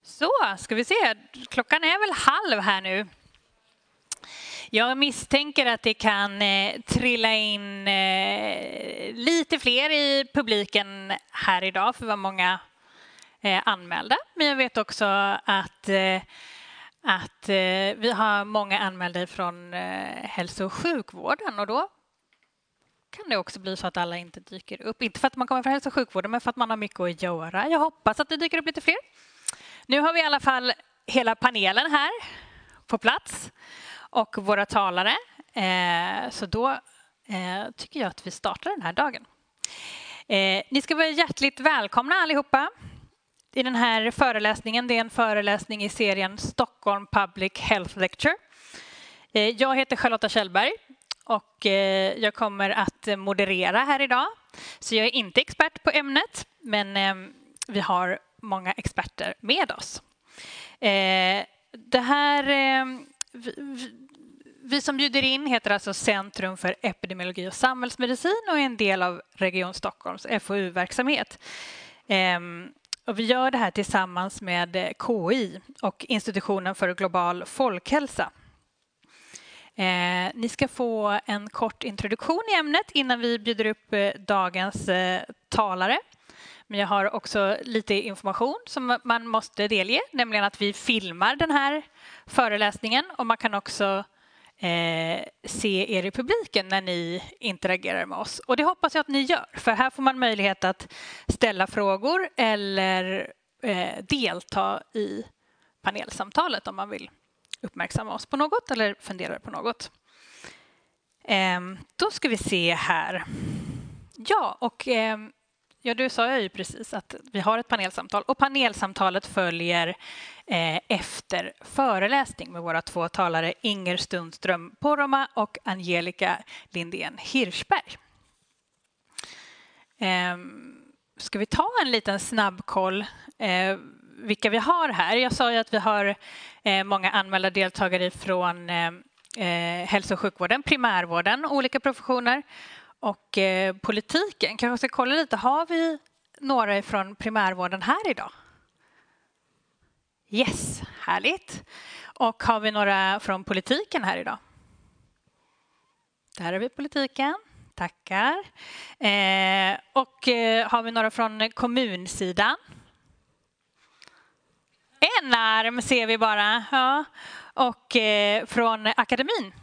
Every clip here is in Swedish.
Så, ska vi se. Klockan är väl 12:30 här nu. Jag misstänker att det kan trilla in lite fler i publiken här idag, för det var många anmälda. Men jag vet också att vi har många anmälda från hälso- och sjukvården, och då kan det också bli så att alla inte dyker upp. Inte för att man kommer från hälso- och sjukvården, men för att man har mycket att göra. Jag hoppas att det dyker upp lite fler. Nu har vi i alla fall hela panelen här på plats och våra talare. Så då tycker jag att vi startar den här dagen. Ni ska vara hjärtligt välkomna allihopa i den här föreläsningen. Det är en föreläsning i serien Stockholm Public Health Lecture. Jag heter Charlotta Kjellberg och jag kommer att moderera här idag. Så jag är inte expert på ämnet, men vi har många experter med oss. Det här, vi som bjuder in heter alltså Centrum för epidemiologi och samhällsmedicin och är en del av Region Stockholms FoU-verksamhet. Och vi gör det här tillsammans med KI och Institutionen för global folkhälsa. Ni ska få en kort introduktion i ämnet innan vi bjuder upp dagens talare. Men jag har också lite information som man måste delge, nämligen att vi filmar den här föreläsningen och man kan också se er i publiken när ni interagerar med oss. Och det hoppas jag att ni gör, för här får man möjlighet att ställa frågor eller delta i panelsamtalet om man vill uppmärksamma oss på något eller fundera på något. Då ska vi se här. Ja, och du sa jag ju precis att vi har ett panelsamtal, och panelsamtalet följer efter föreläsning med våra två talare Inger Stundström Poromaa och Angelica Lindén Hirschberg. Ska vi ta en liten snabbkoll vilka vi har här? Jag sa ju att vi har många anmälda deltagare från hälso- och sjukvården, primärvården, olika professioner och politiken. Kanske ska kolla lite, har vi några från primärvården här idag? Yes, härligt. Och har vi några från politiken här idag? Där har vi politiken. Tackar. Och har vi några från kommunsidan? En arm ser vi bara. Ja. Och från akademin.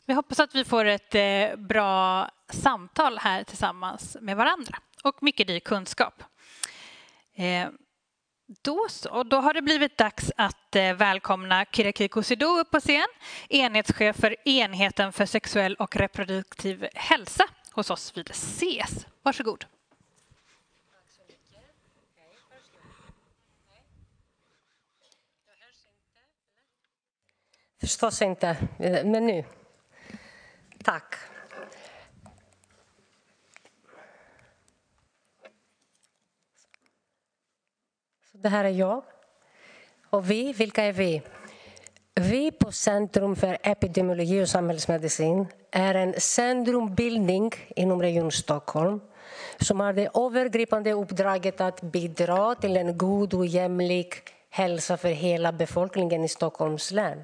Vi hoppas att vi får ett bra samtal här tillsammans med varandra. Och mycket ny kunskap. Då har det blivit dags att välkomna Kyriakos Sidou upp på scen, enhetschef för enheten för sexuell och reproduktiv hälsa hos oss vid SES. Varsågod. Tack så mycket. Hej, förstås inte, men nu. Tack. Det här är jag. Och vi, vilka är vi? Vi på Centrum för epidemiologi och samhällsmedicin är en centrumbildning inom Region Stockholm som har det övergripande uppdraget att bidra till en god och jämlik hälsa för hela befolkningen i Stockholms län.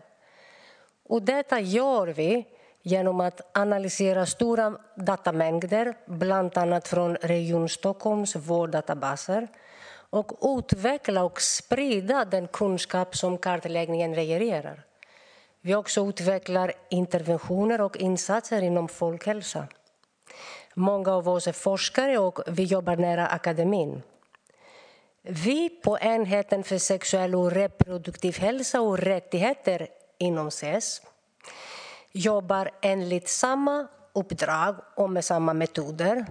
Och detta gör vi genom att analysera stora datamängder, bland annat från Region Stockholms vårddatabaser, och utveckla och sprida den kunskap som kartläggningen genererar. Vi också utvecklar interventioner och insatser inom folkhälsa. Många av oss är forskare och vi jobbar nära akademin. Vi på enheten för sexuell och reproduktiv hälsa och rättigheter inom SES jobbar enligt samma uppdrag och med samma metoder,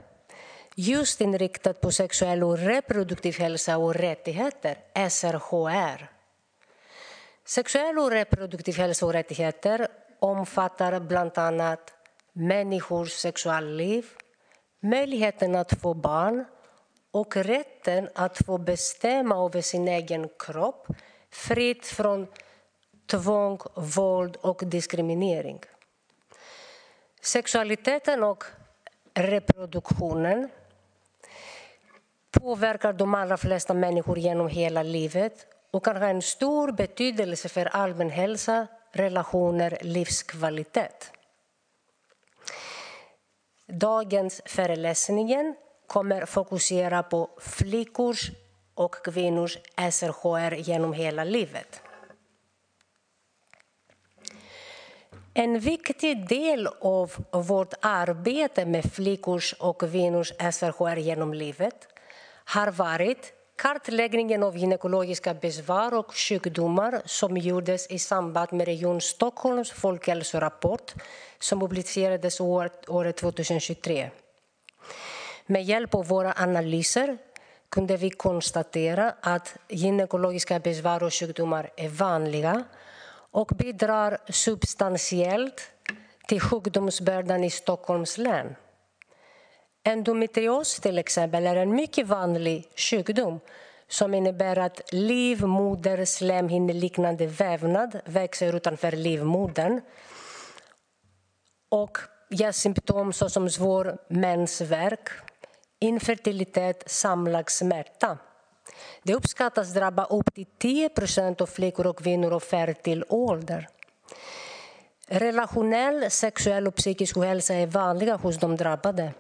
just inriktat på sexuell och reproduktiv hälsa och rättigheter, SRHR. Sexuell och reproduktiv hälsa och rättigheter omfattar bland annat människors sexualliv, möjligheten att få barn och rätten att få bestämma över sin egen kropp fritt från tvång, våld och diskriminering. Sexualiteten och reproduktionen påverkar de allra flesta människor genom hela livet och kan ha en stor betydelse för allmän hälsa, relationer, livskvalitet. Dagens föreläsning kommer fokusera på flickors och kvinnors SRHR genom hela livet. En viktig del av vårt arbete med flickors och kvinnors SRHR genom livet har varit kartläggningen av gynekologiska besvär och sjukdomar som gjordes i samband med Region Stockholms folkhälsorapport som publicerades året 2023. Med hjälp av våra analyser kunde vi konstatera att gynekologiska besvär och sjukdomar är vanliga och bidrar substantiellt till sjukdomsbördan i Stockholms län. Endometrios till exempel är en mycket vanlig sjukdom som innebär att livmoderslemhinneliknande vävnad växer utanför livmodern och ger symptom såsom svår mensvärk, infertilitet, samlagssmärta. Det uppskattas drabba upp till 10% av flickor och kvinnor av fertil ålder. Relationell, sexuell och psykisk ohälsa är vanliga hos de drabbade.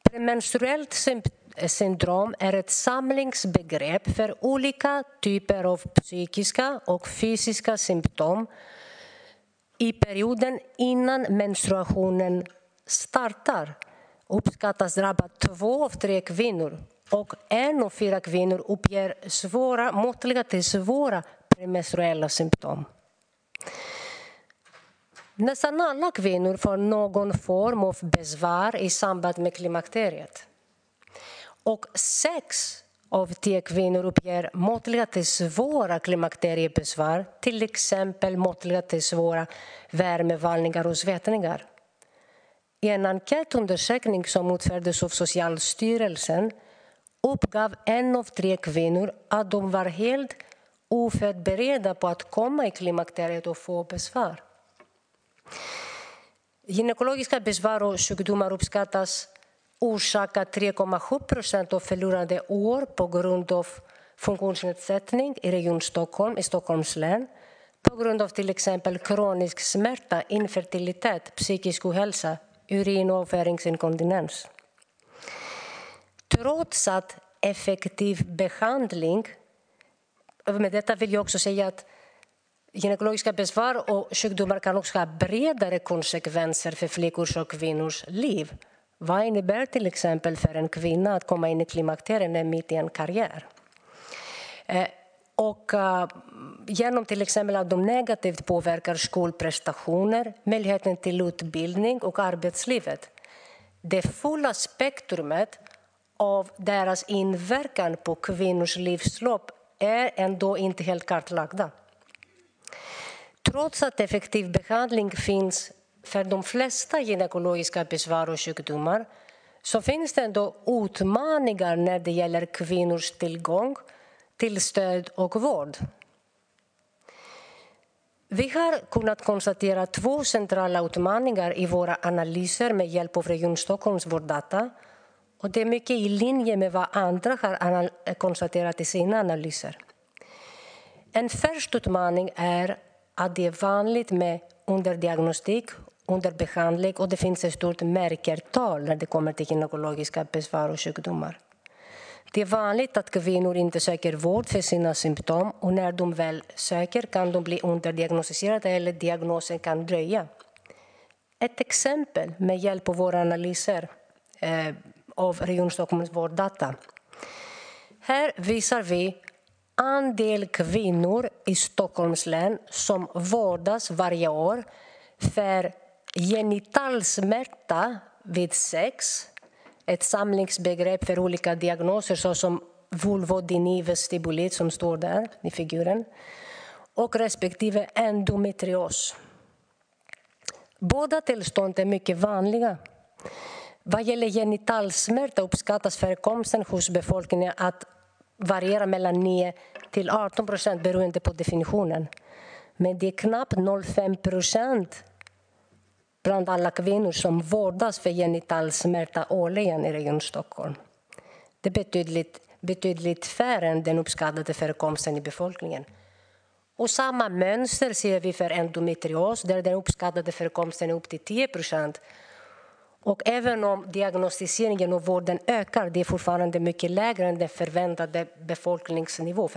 Premenstruellt syndrom är ett samlingsbegrepp för olika typer av psykiska och fysiska symptom i perioden innan menstruationen startar. Uppskattas drabba 2 av 3 kvinnor och 1 av 4 kvinnor uppger måttliga till svåra premenstruella symptom. Nästan alla kvinnor får någon form av besvär i samband med klimakteriet. Och 6 av 10 kvinnor uppger måttliga till svåra klimakteriebesvär, till exempel måttliga till svåra värmevallningar och svettningar. I en enkätundersökning som utfördes av Socialstyrelsen uppgav 1 av 3 kvinnor att de var helt oförberedda på att komma i klimakteriet och få besvär. Gynekologiska besvär och sjukdomar uppskattas orsaka 3,7% av förlorade år på grund av funktionsnedsättning i Region Stockholm, i Stockholms län, på grund av till exempel kronisk smärta, infertilitet, psykisk ohälsa, urin- och avföringsinkontinens. Trots att effektiv behandling, med detta vill jag också säga att gynekologiska besvär och sjukdomar kan också ha bredare konsekvenser för flickors och kvinnors liv. Vad innebär till exempel för en kvinna att komma in i klimakteriet mitt i en karriär? Genom till exempel att de negativt påverkar skolprestationer, möjligheten till utbildning och arbetslivet. Det fulla spektrumet av deras inverkan på kvinnors livslopp är ändå inte helt kartlagda. Trots att effektiv behandling finns för de flesta gynekologiska besvär och sjukdomar så finns det ändå utmaningar när det gäller kvinnors tillgång till stöd och vård. Vi har kunnat konstatera 2 centrala utmaningar i våra analyser med hjälp av Region Stockholms vårddata. Och det är mycket i linje med vad andra har konstaterat i sina analyser. En första utmaning är att det är vanligt med underdiagnostik, underbehandling och det finns ett stort märkertal när det kommer till gynekologiska besvär och sjukdomar. Det är vanligt att kvinnor inte söker vård för sina symptom och när de väl söker kan de bli underdiagnostiserade eller diagnosen kan dröja. Ett exempel med hjälp av våra analyser av Region Stockholms vårddata. Här visar vi andel kvinnor i Stockholms län som vårdas varje år för genitalsmärta vid sex, ett samlingsbegrepp för olika diagnoser såsom vulvodyni vestibulit som står där i figuren och respektive endometrios. Båda tillstånd är mycket vanliga. Vad gäller genitalsmärta uppskattas förekomsten hos befolkningen att variera mellan 9-18% beroende på definitionen. Men det är knappt 0,5% bland alla kvinnor som vårdas för genitalsmärta årligen i Region Stockholm. Det är betydligt färre än den uppskattade förekomsten i befolkningen. Och samma mönster ser vi för endometrios, där den uppskattade förekomsten är upp till 10%. Och även om diagnostiseringen och vården ökar, det är fortfarande mycket lägre än den förväntade befolkningsnivå,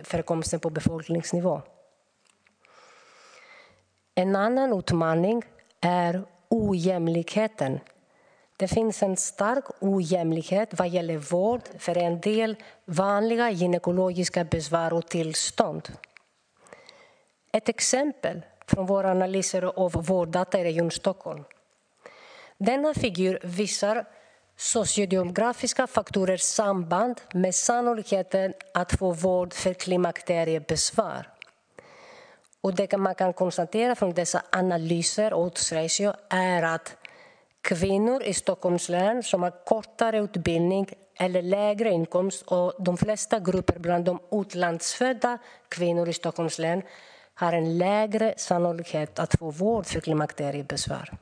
förekomsten på befolkningsnivå. En annan utmaning är ojämlikheten. Det finns en stark ojämlikhet vad gäller vård för en del vanliga gynekologiska besvär och tillstånd. Ett exempel från våra analyser av vårddata i Region Stockholm. Denna figur visar sociodemografiska faktorers samband med sannolikheten att få vård för klimakteriebesvär. Och det man kan konstatera från dessa analyser och oddsratio är att kvinnor i Stockholms län som har kortare utbildning eller lägre inkomst och de flesta grupper bland de utlandsfödda kvinnor i Stockholms län har en lägre sannolikhet att få vård för klimakteriebesvär.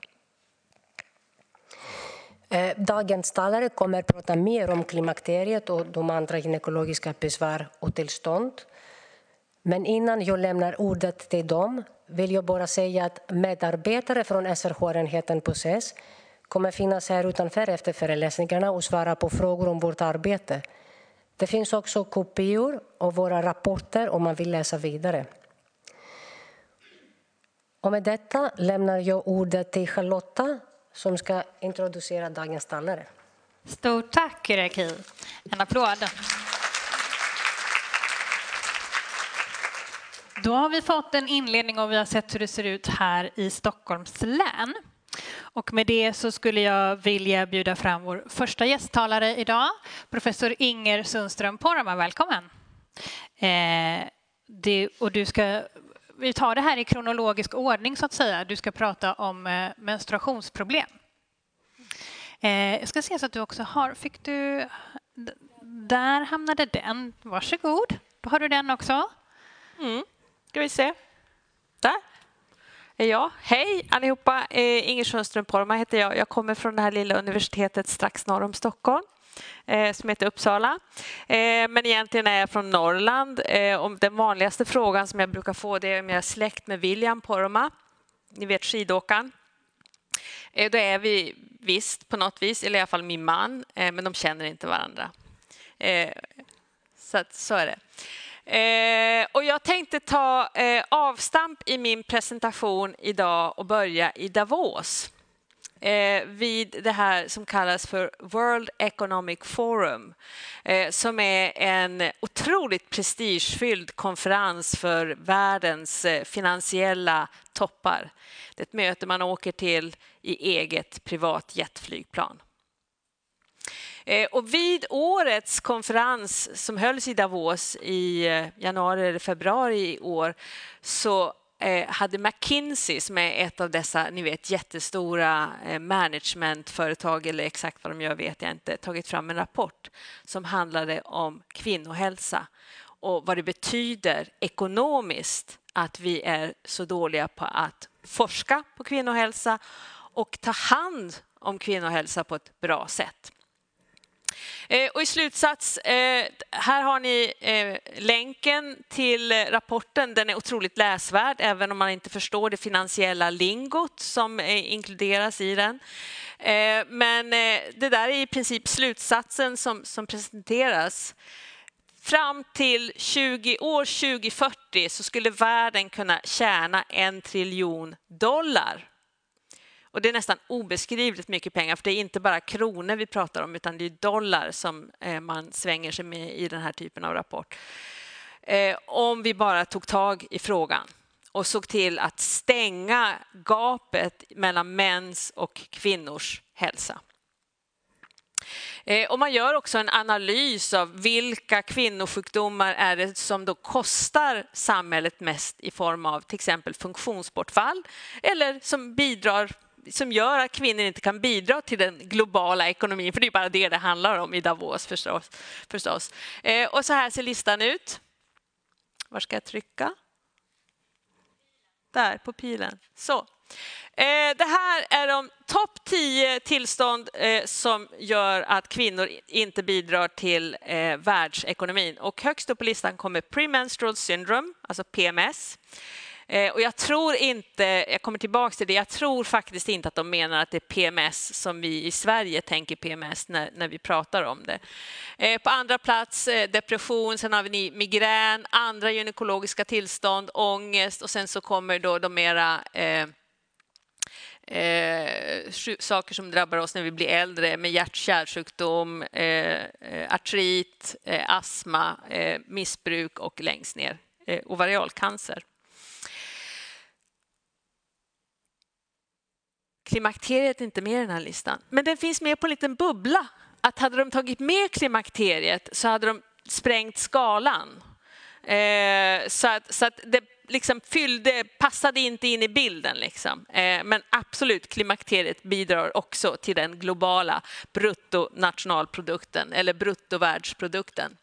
Dagens talare kommer att prata mer om klimakteriet och de andra gynekologiska besvär och tillstånd. Men innan jag lämnar ordet till dem vill jag bara säga att medarbetare från SRH-enheten på SES kommer finnas här utanför efter föreläsningarna och svara på frågor om vårt arbete. Det finns också kopior av våra rapporter om man vill läsa vidare. Och med detta lämnar jag ordet till Charlotta som ska introducera dagens talare. Stort tack, Reki. En applåd. Då har vi fått en inledning och vi har sett hur det ser ut här i Stockholms län. Och med det så skulle jag vilja bjuda fram vår första gästtalare idag, professor Inger Sundström Poromaa. Välkommen. Vi tar det här i kronologisk ordning så att säga. Du ska prata om menstruationsproblem. Jag ska se så att du också har... Fick du... Där hamnade den. Varsågod. Då har du den också. Ska vi se. Där är jag. Hej allihopa. Inger Sundström Poromaa heter jag. Jag kommer från det här lilla universitetet strax norr om Stockholm. Som heter Uppsala. Men egentligen är jag från Norrland. Om den vanligaste frågan som jag brukar få det är om jag är släkt med William Poromaa. Ni vet skidåkaren. Då är vi visst på något vis, eller i alla fall min man. Men de känner inte varandra. Så är det. Och jag tänkte ta avstamp i min presentation idag och börja i Davos. Vid det här som kallas för World Economic Forum som är en otroligt prestigefylld konferens för världens finansiella toppar. Det är ett möte man åker till i eget privat jetflygplan. Och vid årets konferens som hölls i Davos i januari eller februari i år så hade McKinsey, som är ett av dessa ni vet, jättestora managementföretag, eller exakt vad de gör vet jag inte, tagit fram en rapport som handlade om kvinnohälsa och vad det betyder ekonomiskt att vi är så dåliga på att forska på kvinnohälsa och ta hand om kvinnohälsa på ett bra sätt. Och i slutsats, här har ni länken till rapporten. Den är otroligt läsvärd även om man inte förstår det finansiella lingot som inkluderas i den. Men det där är i princip slutsatsen som presenteras. Fram till år 2040 så skulle världen kunna tjäna $1 trillion. Och det är nästan obeskrivligt mycket pengar, för det är inte bara kronor vi pratar om utan det är dollar som man svänger sig med i den här typen av rapport. Om vi bara tog tag i frågan och såg till att stänga gapet mellan mäns och kvinnors hälsa. Och man gör också en analys av vilka kvinnosjukdomar är det som då kostar samhället mest i form av till exempel funktionsbortfall eller som gör att kvinnor inte kan bidra till den globala ekonomin, för det är bara det handlar om i Davos förstås. Och så här ser listan ut. Var ska jag trycka? Där på pilen. Så, Det här är de topp 10 tillstånd som gör att kvinnor inte bidrar till världsekonomin. Och högst upp på listan kommer premenstrual syndrome, alltså PMS. Och jag tror inte, jag kommer tillbaka till det, jag tror faktiskt inte att de menar att det är PMS som vi i Sverige tänker PMS när vi pratar om det. På andra plats depression, sen har vi migrän, andra gynekologiska tillstånd, ångest och sen så kommer då de mera saker som drabbar oss när vi blir äldre med hjärt-kärlsjukdom, artrit, astma, missbruk och längst ner ovarialcancer. Klimakteriet är inte med i den här listan, men den finns med på en liten bubbla. Att hade de tagit med klimakteriet så hade de sprängt skalan. Så att det liksom passade inte in i bilden. Liksom. Men absolut, klimakteriet bidrar också till den globala bruttonationalprodukten eller bruttovärldsprodukten.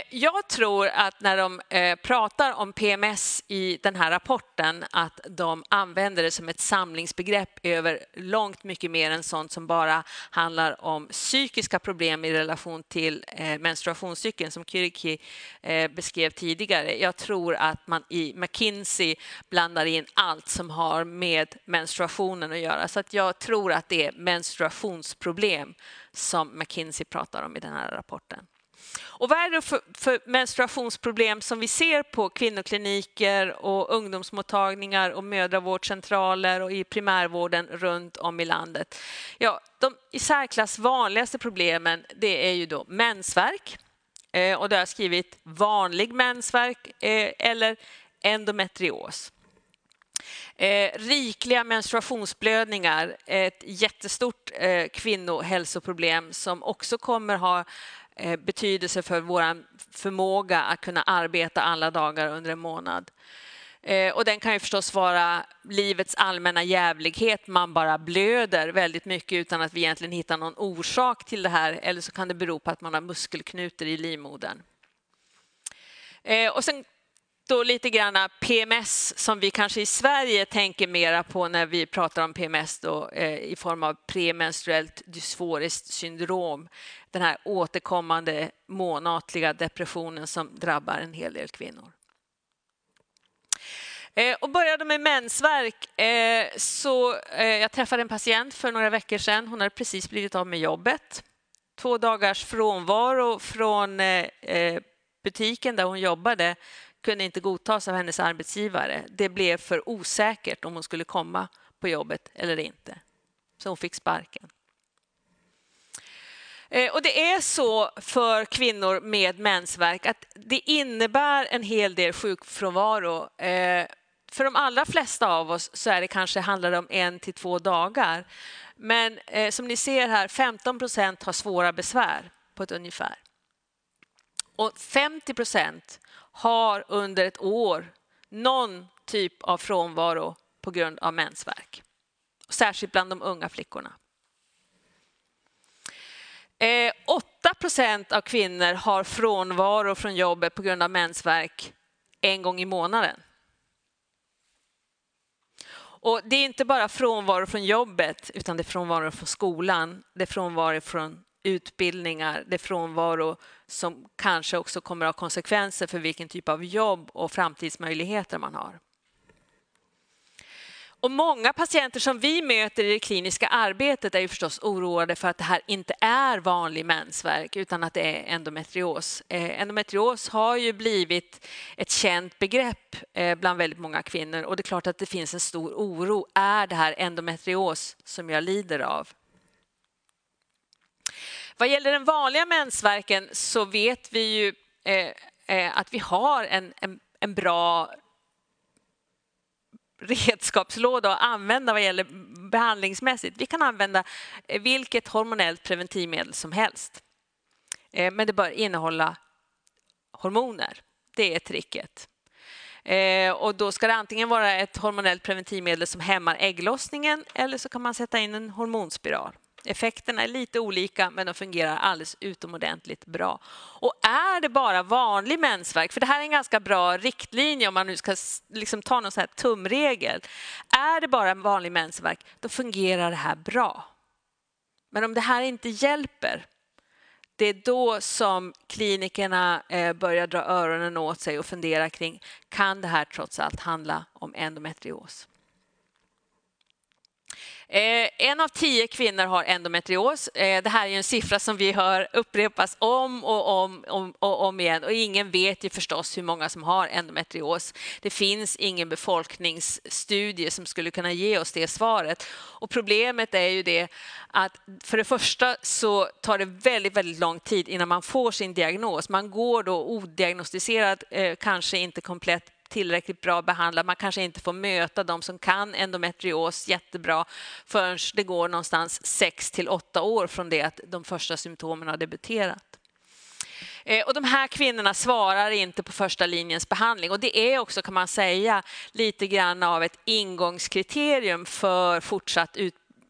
Jag tror att när de pratar om PMS i den här rapporten att de använder det som ett samlingsbegrepp över långt mycket mer än sånt som bara handlar om psykiska problem i relation till menstruationscykeln som Kyrki beskrev tidigare. Jag tror att man i McKinsey blandar in allt som har med menstruationen att göra. Så att jag tror att det är menstruationsproblem som McKinsey pratar om i den här rapporten. Och vad är det för menstruationsproblem som vi ser på kvinnokliniker och ungdomsmottagningar och mödravårdscentraler och i primärvården runt om i landet? Ja, de i särklass vanligaste problemen det är ju då mensvärk. Och då har jag skrivit vanlig mensvärk eller endometrios. Rikliga menstruationsblödningar, ett jättestort kvinnohälsoproblem som också kommer ha betydelse för vår förmåga att kunna arbeta alla dagar under en månad. Och den kan ju förstås vara livets allmänna jävlighet. Man bara blöder väldigt mycket utan att vi egentligen hittar någon orsak till det här. Eller så kan det bero på att man har muskelknutor i livmodern. Och sen då lite grann PMS som vi kanske i Sverige tänker mera på när vi pratar om PMS då, i form av premenstruellt dysforiskt syndrom. Den här återkommande månatliga depressionen som drabbar en hel del kvinnor. Och började med mensvärk så jag träffade en patient för några veckor sedan. Hon hade precis blivit av med jobbet. 2 dagars frånvaro från butiken där hon jobbade kunde inte godtas av hennes arbetsgivare. Det blev för osäkert om hon skulle komma på jobbet eller inte. Så hon fick sparken. Och det är så för kvinnor med mensvärk att det innebär en hel del sjukfrånvaro. För de allra flesta av oss så är det kanske handlar om 1 till 2 dagar. Men som ni ser här, 15% har svåra besvär på ett ungefär. Och 50% har under ett år någon typ av frånvaro på grund av mensvärk. Särskilt bland de unga flickorna. 8% av kvinnor har frånvaro från jobbet på grund av mensvärk 1 gång i månaden. Och det är inte bara frånvaro från jobbet utan det är frånvaro från skolan, det är frånvaro från utbildningar, det är frånvaro som kanske också kommer att ha konsekvenser för vilken typ av jobb och framtidsmöjligheter man har. Och många patienter som vi möter i det kliniska arbetet är ju förstås oroade för att det här inte är vanlig mensvärk utan att det är endometrios. Endometrios har ju blivit ett känt begrepp bland väldigt många kvinnor och det är klart att det finns en stor oro. Är det här endometrios som jag lider av? Vad gäller den vanliga mensvärken så vet vi ju att vi har en bra redskapslåda att använda vad gäller behandlingsmässigt. Vi kan använda vilket hormonellt preventivmedel som helst. Men det bör innehålla hormoner. Det är tricket. Och då ska det antingen vara ett hormonellt preventivmedel som hämmar ägglossningen eller så kan man sätta in en hormonspiral. Effekterna är lite olika, men de fungerar alldeles utomordentligt bra. Och är det bara vanlig mensvärk, för det här är en ganska bra riktlinje om man nu ska liksom ta någon sån här tumregel. Är det bara vanlig mensvärk, då fungerar det här bra. Men om det här inte hjälper, det är då som klinikerna börjar dra öronen åt sig och fundera kring, kan det här trots allt handla om endometrios? 1 av 10 kvinnor har endometrios. Det här är en siffra som vi hör upprepas om och om igen. Och ingen vet ju förstås hur många som har endometrios. Det finns ingen befolkningsstudie som skulle kunna ge oss det svaret. Och problemet är ju det att för det första så tar det väldigt, väldigt lång tid innan man får sin diagnos. Man går då odiagnostiserad, kanske inte komplett tillräckligt bra behandlad. Man kanske inte får möta de som kan endometrios jättebra förrän det går någonstans 6 till 8 år från det att de första symptomen har debuterat. Och de här kvinnorna svarar inte på första linjens behandling. Och det är också, kan man säga, lite grann av ett ingångskriterium för fortsatt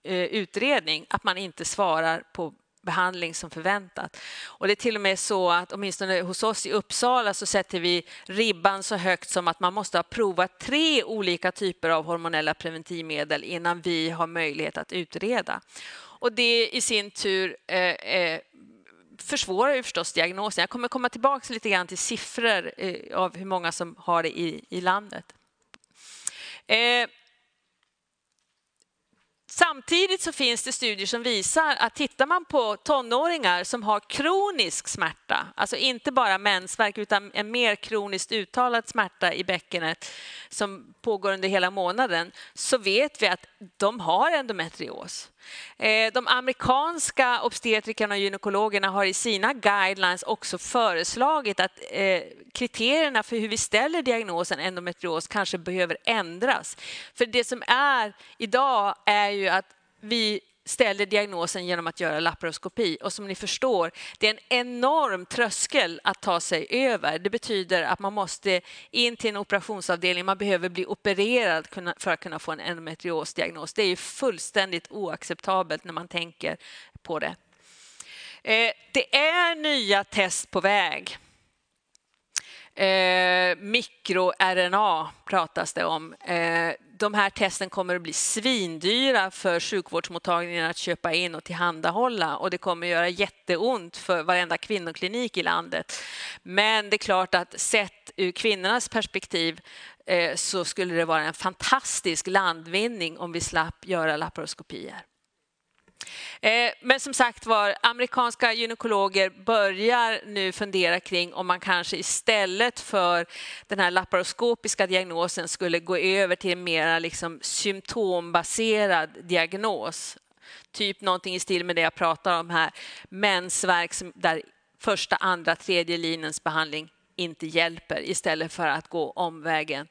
utredning. Att man inte svarar på behandling som förväntat. Och det är till och med så att åtminstone hos oss i Uppsala så sätter vi ribban så högt som att man måste ha provat 3 olika typer av hormonella preventivmedel innan vi har möjlighet att utreda. Och det i sin tur försvårar ju förstås diagnosen. Jag kommer komma tillbaka lite grann till siffror av hur många som har det i landet. Samtidigt så finns det studier som visar att tittar man på tonåringar som har kronisk smärta, alltså inte bara mensvärk utan en mer kroniskt uttalad smärta i bäckenet som pågår under hela månaden, så vet vi att de har endometrios. De amerikanska obstetrikerna och gynekologerna har i sina guidelines också föreslagit att kriterierna för hur vi ställer diagnosen endometrios kanske behöver ändras. För det som är idag är ju att vi ställer diagnosen genom att göra laparoskopi. Och som ni förstår, det är en enorm tröskel att ta sig över. Det betyder att man måste in till en operationsavdelning. Man behöver bli opererad för att kunna få en endometriosdiagnos. Det är ju fullständigt oacceptabelt när man tänker på det. Det är nya test på väg. Mikro-RNA pratas det om. De här testen kommer att bli svindyra för sjukvårdsmottagningen att köpa in och tillhandahålla, och det kommer att göra jätteont för varenda kvinnoklinik i landet. Men det är klart att sett ur kvinnornas perspektiv så skulle det vara en fantastisk landvinning om vi slapp göra laparoskopier. Men som sagt var, amerikanska gynekologer börjar nu fundera kring om man kanske istället för den här laparoskopiska diagnosen skulle gå över till en mer liksom symptombaserad diagnos. Typ någonting i stil med det jag pratar om här. Mensvärk där första, andra, tredje linjens behandling inte hjälper, istället för att gå omvägen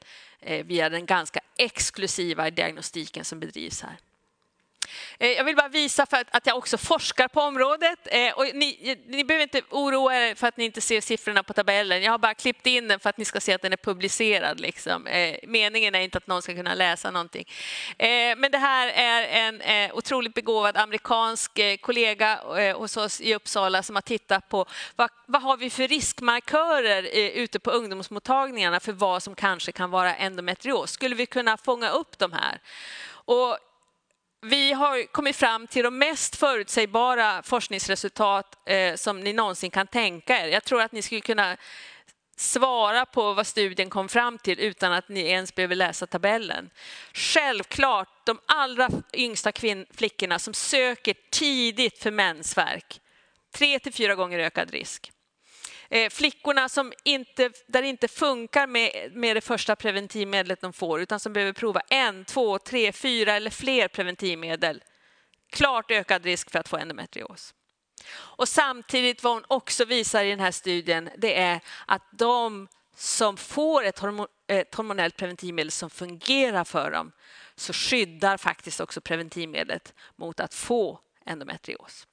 via den ganska exklusiva diagnostiken som bedrivs här. Jag vill bara visa för att jag också forskar på området. Och ni behöver inte oroa er för att ni inte ser siffrorna på tabellen. Jag har bara klippt in den för att ni ska se att den är publicerad. Liksom. Meningen är inte att någon ska kunna läsa någonting. Men det här är en otroligt begåvad amerikansk kollega hos oss i Uppsala som har tittat på vad har vi för riskmarkörer ute på ungdomsmottagningarna för vad som kanske kan vara endometrios. Skulle vi kunna fånga upp de här? Och vi har kommit fram till de mest förutsägbara forskningsresultat som ni någonsin kan tänka er. Jag tror att ni skulle kunna svara på vad studien kom fram till utan att ni ens behöver läsa tabellen. Självklart, de allra yngsta flickorna som söker tidigt för mensvärk, 3-4 gånger ökad risk. Flickorna som där det inte funkar med det första preventivmedlet de får, utan som behöver prova 1, 2, 3, 4 eller fler preventivmedel. Klart ökad risk för att få endometrios. Och samtidigt vad hon också visar i den här studien, det är att de som får ett hormonellt preventivmedel som fungerar för dem, så skyddar faktiskt också preventivmedlet mot att få endometrios.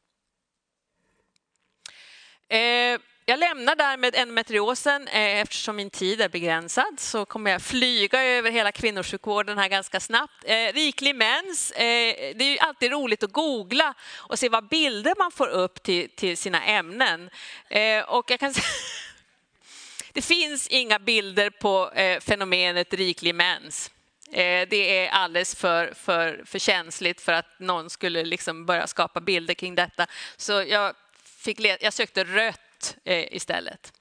Jag lämnar därmed endometriosen eftersom min tid är begränsad, så kommer jag flyga över hela kvinnosjukvården här ganska snabbt. Riklig mens, det är ju alltid roligt att googla och se vad bilder man får upp till sina ämnen. Och jag kan säga det finns inga bilder på fenomenet riklig mens. Det är alldeles för känsligt för att någon skulle liksom börja skapa bilder kring detta. Så jag sökte rött istället.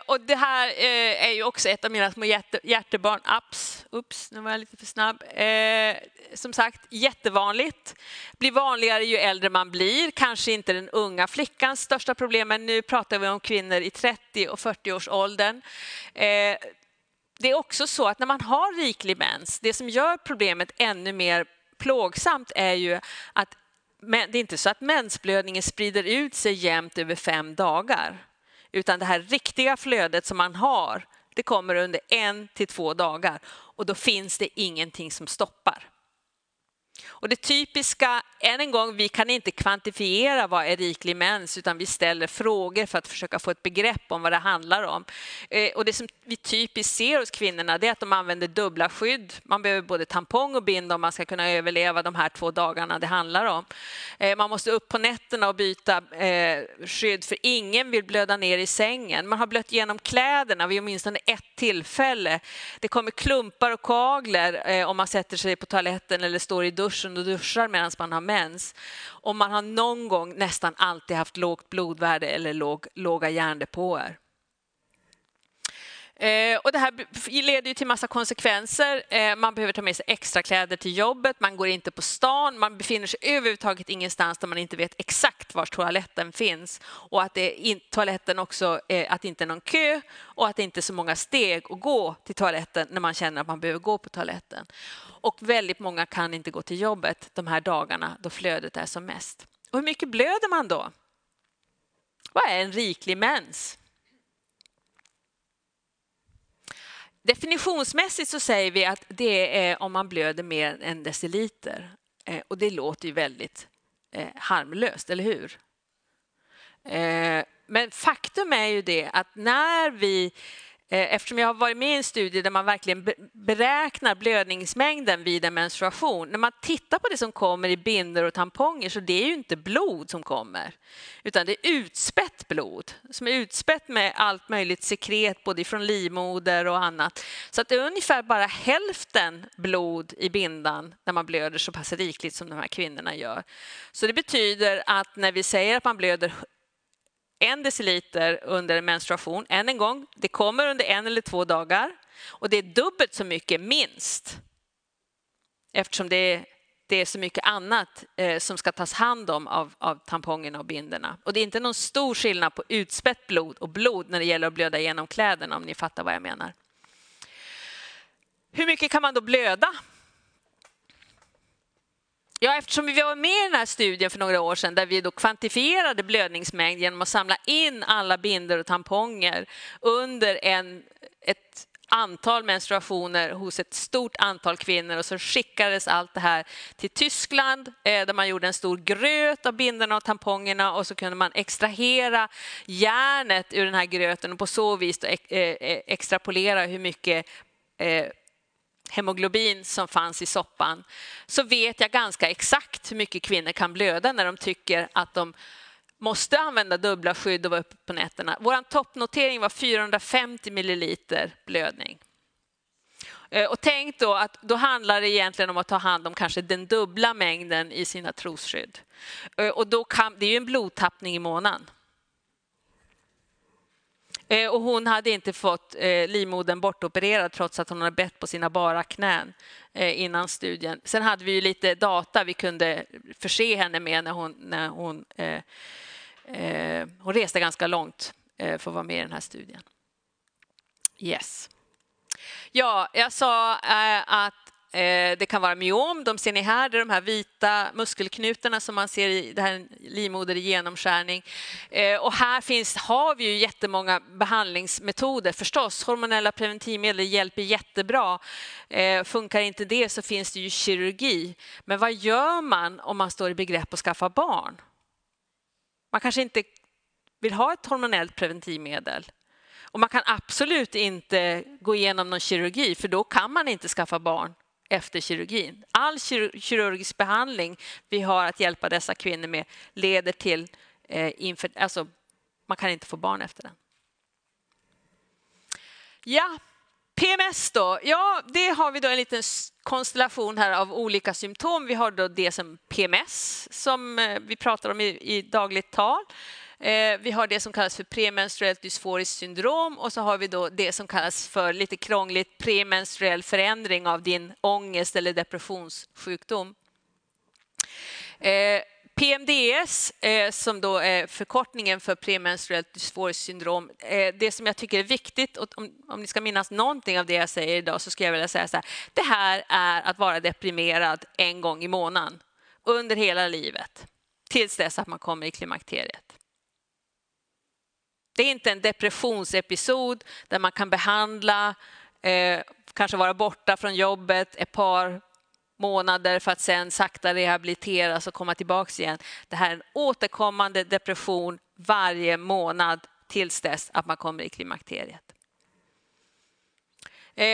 Och det här är ju också ett av mina små hjärtebarn. Ups, nu var jag lite för snabb. Som sagt, jättevanligt. Blir vanligare ju äldre man blir. Kanske inte den unga flickans största problem, men nu pratar vi om kvinnor i 30- och 40-årsåldern. Det är också så att när man har riklig mens, det som gör problemet ännu mer plågsamt är ju att det är inte så att mensblödningen sprider ut sig jämnt över 5 dagar. Utan det här riktiga flödet som man har, det kommer under 1 till 2 dagar. Och då finns det ingenting som stoppar. Och det typiska, än en gång, vi kan inte kvantifiera vad är riklig mens, utan vi ställer frågor för att försöka få ett begrepp om vad det handlar om. Och det som vi typiskt ser hos kvinnorna, det är att de använder dubbla skydd. Man behöver både tampong och binda om man ska kunna överleva de här 2 dagarna det handlar om. Man måste upp på nätterna och byta skydd, för ingen vill blöda ner i sängen. Man har blött genom kläderna vid åtminstone ett tillfälle. Det kommer klumpar och koagler om man sätter sig på toaletten eller står i duschen och duschar medan man har mens. Och man har någon gång nästan alltid haft lågt blodvärde eller låga järndepåer. Och det här leder ju till massa konsekvenser. Man behöver ta med sig extra kläder till jobbet, man går inte på stan, man befinner sig överhuvudtaget ingenstans där man inte vet exakt var toaletten finns. Och att toaletten också, att det inte är någon kö och att det inte är så många steg att gå till toaletten när man känner att man behöver gå på toaletten. Och väldigt många kan inte gå till jobbet de här dagarna då flödet är som mest. Och hur mycket blöder man då? Vad är en riklig mens? Definitionsmässigt så säger vi att det är om man blöder mer än 1 deciliter. Och det låter ju väldigt harmlöst, eller hur? Men faktum är ju det att när vi, eftersom jag har varit med i en studie där man verkligen beräknar blödningsmängden vid en menstruation. När man tittar på det som kommer i bindor och tamponger, så det är ju inte blod som kommer. Utan det är utspätt blod som är utspätt med allt möjligt sekret både från livmoder och annat. Så att det är ungefär bara hälften blod i bindan när man blöder så pass rikligt som de här kvinnorna gör. Så det betyder att när vi säger att man blöder 1 deciliter under en menstruation, än en gång, det kommer under 1 eller 2 dagar och det är dubbelt så mycket minst, eftersom det är så mycket annat som ska tas hand om av tampongerna och binderna. Och det är inte någon stor skillnad på utspätt blod och blod när det gäller att blöda genom kläderna, om ni fattar vad jag menar. Hur mycket kan man då blöda? Ja, eftersom vi var med i den här studien för några år sedan där vi då kvantifierade blödningsmängd genom att samla in alla binder och tamponger under ett antal menstruationer hos ett stort antal kvinnor, och så skickades allt det här till Tyskland där man gjorde en stor gröt av binderna och tampongerna, och så kunde man extrahera järnet ur den här gröten och på så vis extrapolera hur mycket hemoglobin som fanns i soppan. Så vet jag ganska exakt hur mycket kvinnor kan blöda när de tycker att de måste använda dubbla skydd och vara uppe på nätterna. Vår toppnotering var 450 milliliter blödning. Och tänk då att då handlar det egentligen om att ta hand om kanske den dubbla mängden i sina trosskydd. Och då det är ju en blodtappning i månaden. Och hon hade inte fått livmodern bortopererad trots att hon hade bett på sina bara knän innan studien. Sen hade vi ju lite data vi kunde förse henne med när hon reste ganska långt för att vara med i den här studien. Yes. Ja, jag sa att det kan vara myom. De ser ni här, det är de här vita muskelknutarna som man ser i det här livmoder i genomskärning. Och här har vi ju jättemånga behandlingsmetoder. Förstås, hormonella preventivmedel hjälper jättebra. Funkar inte det så finns det ju kirurgi. Men vad gör man om man står i begrepp att skaffa barn? Man kanske inte vill ha ett hormonellt preventivmedel. Och man kan absolut inte gå igenom någon kirurgi, för då kan man inte skaffa barn efter kirurgin. All kirurgisk behandling vi har att hjälpa dessa kvinnor med leder till alltså man kan inte få barn efter den. Ja, PMS då. Ja, det har vi då en liten konstellation här av olika symptom. Vi har då det som PMS som vi pratar om i dagligt tal. Vi har det som kallas för premenstruellt dysforiskt syndrom och så har vi då det som kallas för lite krångligt premenstruell förändring av din ångest eller depressionssjukdom. PMDS som då är förkortningen för premenstruellt dysforiskt syndrom. Det som jag tycker är viktigt, och om ni ska minnas någonting av det jag säger idag så ska jag vilja säga så här. Det här är att vara deprimerad en gång i månaden under hela livet tills dess att man kommer i klimakteriet. Det är inte en depressionsepisod där man kan behandla, kanske vara borta från jobbet ett par månader för att sen sakta rehabiliteras och komma tillbaka igen. Det här är en återkommande depression varje månad tills dess att man kommer i klimakteriet.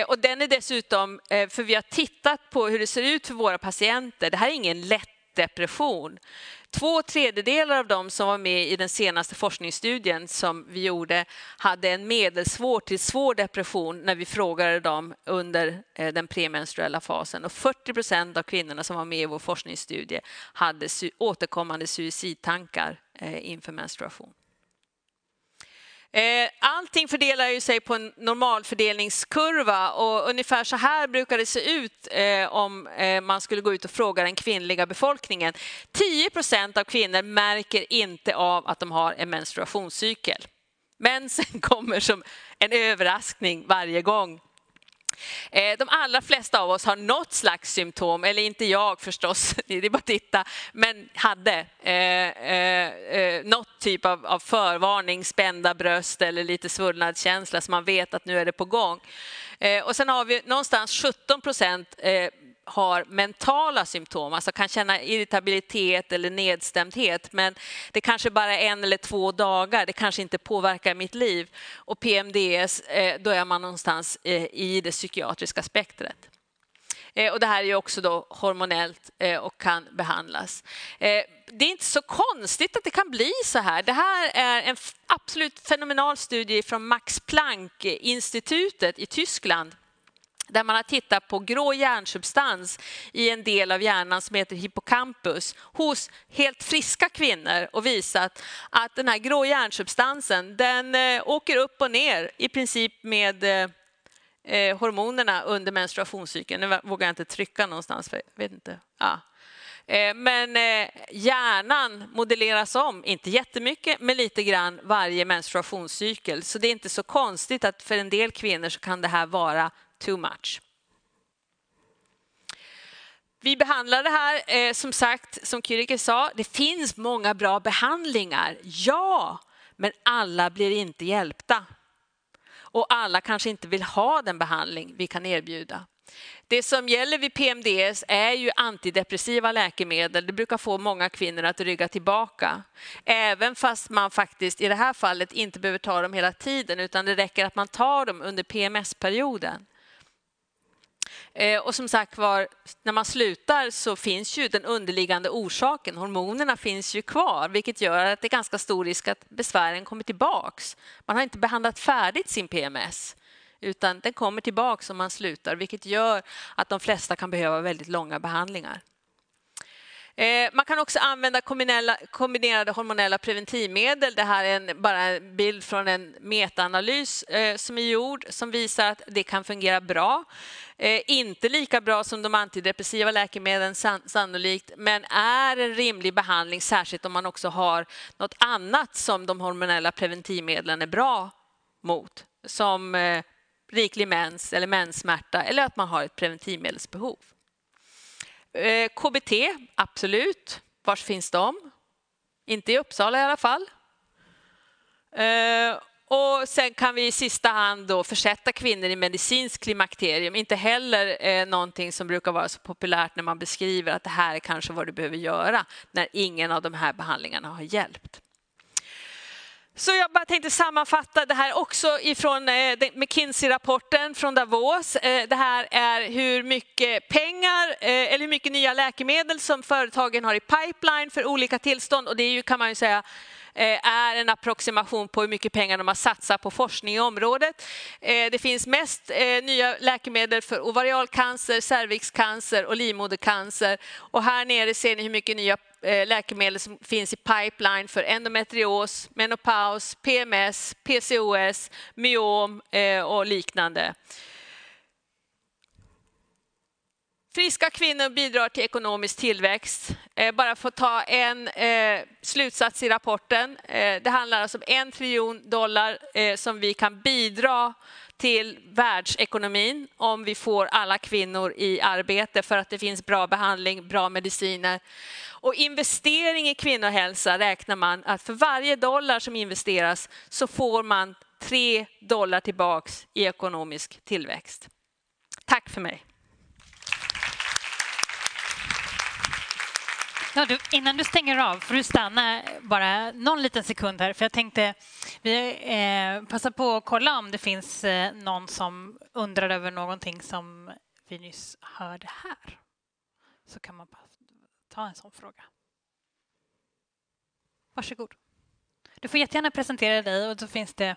Och den är dessutom, för vi har tittat på hur det ser ut för våra patienter. Det här är ingen lätt depression. 2/3 av dem som var med i den senaste forskningsstudien som vi gjorde hade en medelsvår till svår depression när vi frågade dem under den premenstruella fasen. Och 40% av kvinnorna som var med i vår forskningsstudie hade återkommande suicidtankar inför menstruation. Allting fördelar ju sig på en normalfördelningskurva och ungefär så här brukar det se ut om man skulle gå ut och fråga den kvinnliga befolkningen. 10% av kvinnor märker inte av att de har en menstruationscykel. Men sen kommer som en överraskning varje gång. De allra flesta av oss har något slags symptom, eller inte jag förstås, det är bara att titta, men hade något typ av förvarning, spända bröst eller lite svullnadskänsla så man vet att nu är det på gång. Och sen har vi någonstans 17% har mentala symptom, alltså kan känna irritabilitet eller nedstämdhet, men det kanske bara är 1 eller 2 dagar, det kanske inte påverkar mitt liv. Och PMDS, då är man någonstans i det psykiatriska spektret. Och det här är ju också då hormonellt och kan behandlas. Det är inte så konstigt att det kan bli så här. Det här är en absolut fenomenal studie från Max Planck-institutet i Tyskland, där man har tittat på grå hjärnsubstans i en del av hjärnan som heter hippocampus hos helt friska kvinnor och visat att den här grå hjärnsubstansen den åker upp och ner i princip med hormonerna under menstruationscykeln. Nu vågar jag inte trycka någonstans, för jag vet inte. Ja. Men hjärnan modelleras om, inte jättemycket, men lite grann varje menstruationscykel. Så det är inte så konstigt att för en del kvinnor så kan det här vara too much. Vi behandlar det här, som sagt, som Kyrike sa, det finns många bra behandlingar. Ja, men alla blir inte hjälpta. Och alla kanske inte vill ha den behandling vi kan erbjuda. Det som gäller vid PMDS är ju antidepressiva läkemedel. Det brukar få många kvinnor att rygga tillbaka. Även fast man faktiskt i det här fallet inte behöver ta dem hela tiden, utan det räcker att man tar dem under PMS-perioden. Och som sagt var, när man slutar så finns ju den underliggande orsaken. Hormonerna finns ju kvar, vilket gör att det är ganska stor risk att besvären kommer tillbaks. Man har inte behandlat färdigt sin PMS, utan den kommer tillbaks om man slutar, vilket gör att de flesta kan behöva väldigt långa behandlingar. Man kan också använda kombinerade hormonella preventivmedel. Det här är bara en bild från en metaanalys som är gjord som visar att det kan fungera bra. Inte lika bra som de antidepressiva läkemedlen sannolikt, men är en rimlig behandling, särskilt om man också har något annat som de hormonella preventivmedlen är bra mot, som riklig mens eller menssmärta eller att man har ett preventivmedelsbehov. KBT, absolut. Var finns de? Inte i Uppsala i alla fall. Och sen kan vi i sista hand då försätta kvinnor i medicinsk klimakterium. Inte heller någonting som brukar vara så populärt när man beskriver att det här är kanske vad du behöver göra när ingen av de här behandlingarna har hjälpt. Så jag bara tänkte sammanfatta det här också ifrån McKinsey-rapporten från Davos. Det här är hur mycket pengar eller hur mycket nya läkemedel som företagen har i pipeline för olika tillstånd. Och det är ju, kan man ju säga, är en approximation på hur mycket pengar de har satsat på forskning i området. Det finns mest nya läkemedel för ovarialcancer, cervixcancer och livmodercancer. Och här nere ser ni hur mycket nya läkemedel som finns i pipeline för endometrios, menopaus, PMS, PCOS, myom och liknande. Friska kvinnor bidrar till ekonomisk tillväxt. Bara för att ta en slutsats i rapporten. Det handlar alltså om $1 trillion som vi kan bidra till världsekonomin om vi får alla kvinnor i arbete för att det finns bra behandling, bra mediciner. Och investering i kvinnohälsa räknar man att för varje dollar som investeras så får man $3 tillbaks i ekonomisk tillväxt. Tack för mig. Ja, innan du stänger av får du stanna bara någon liten sekund här. För jag tänkte vi passar på att kolla om det finns någon som undrar över någonting som vi nyss hörde här. Så kan man ta en sån fråga. Varsågod. Du får jättegärna presentera dig och så finns det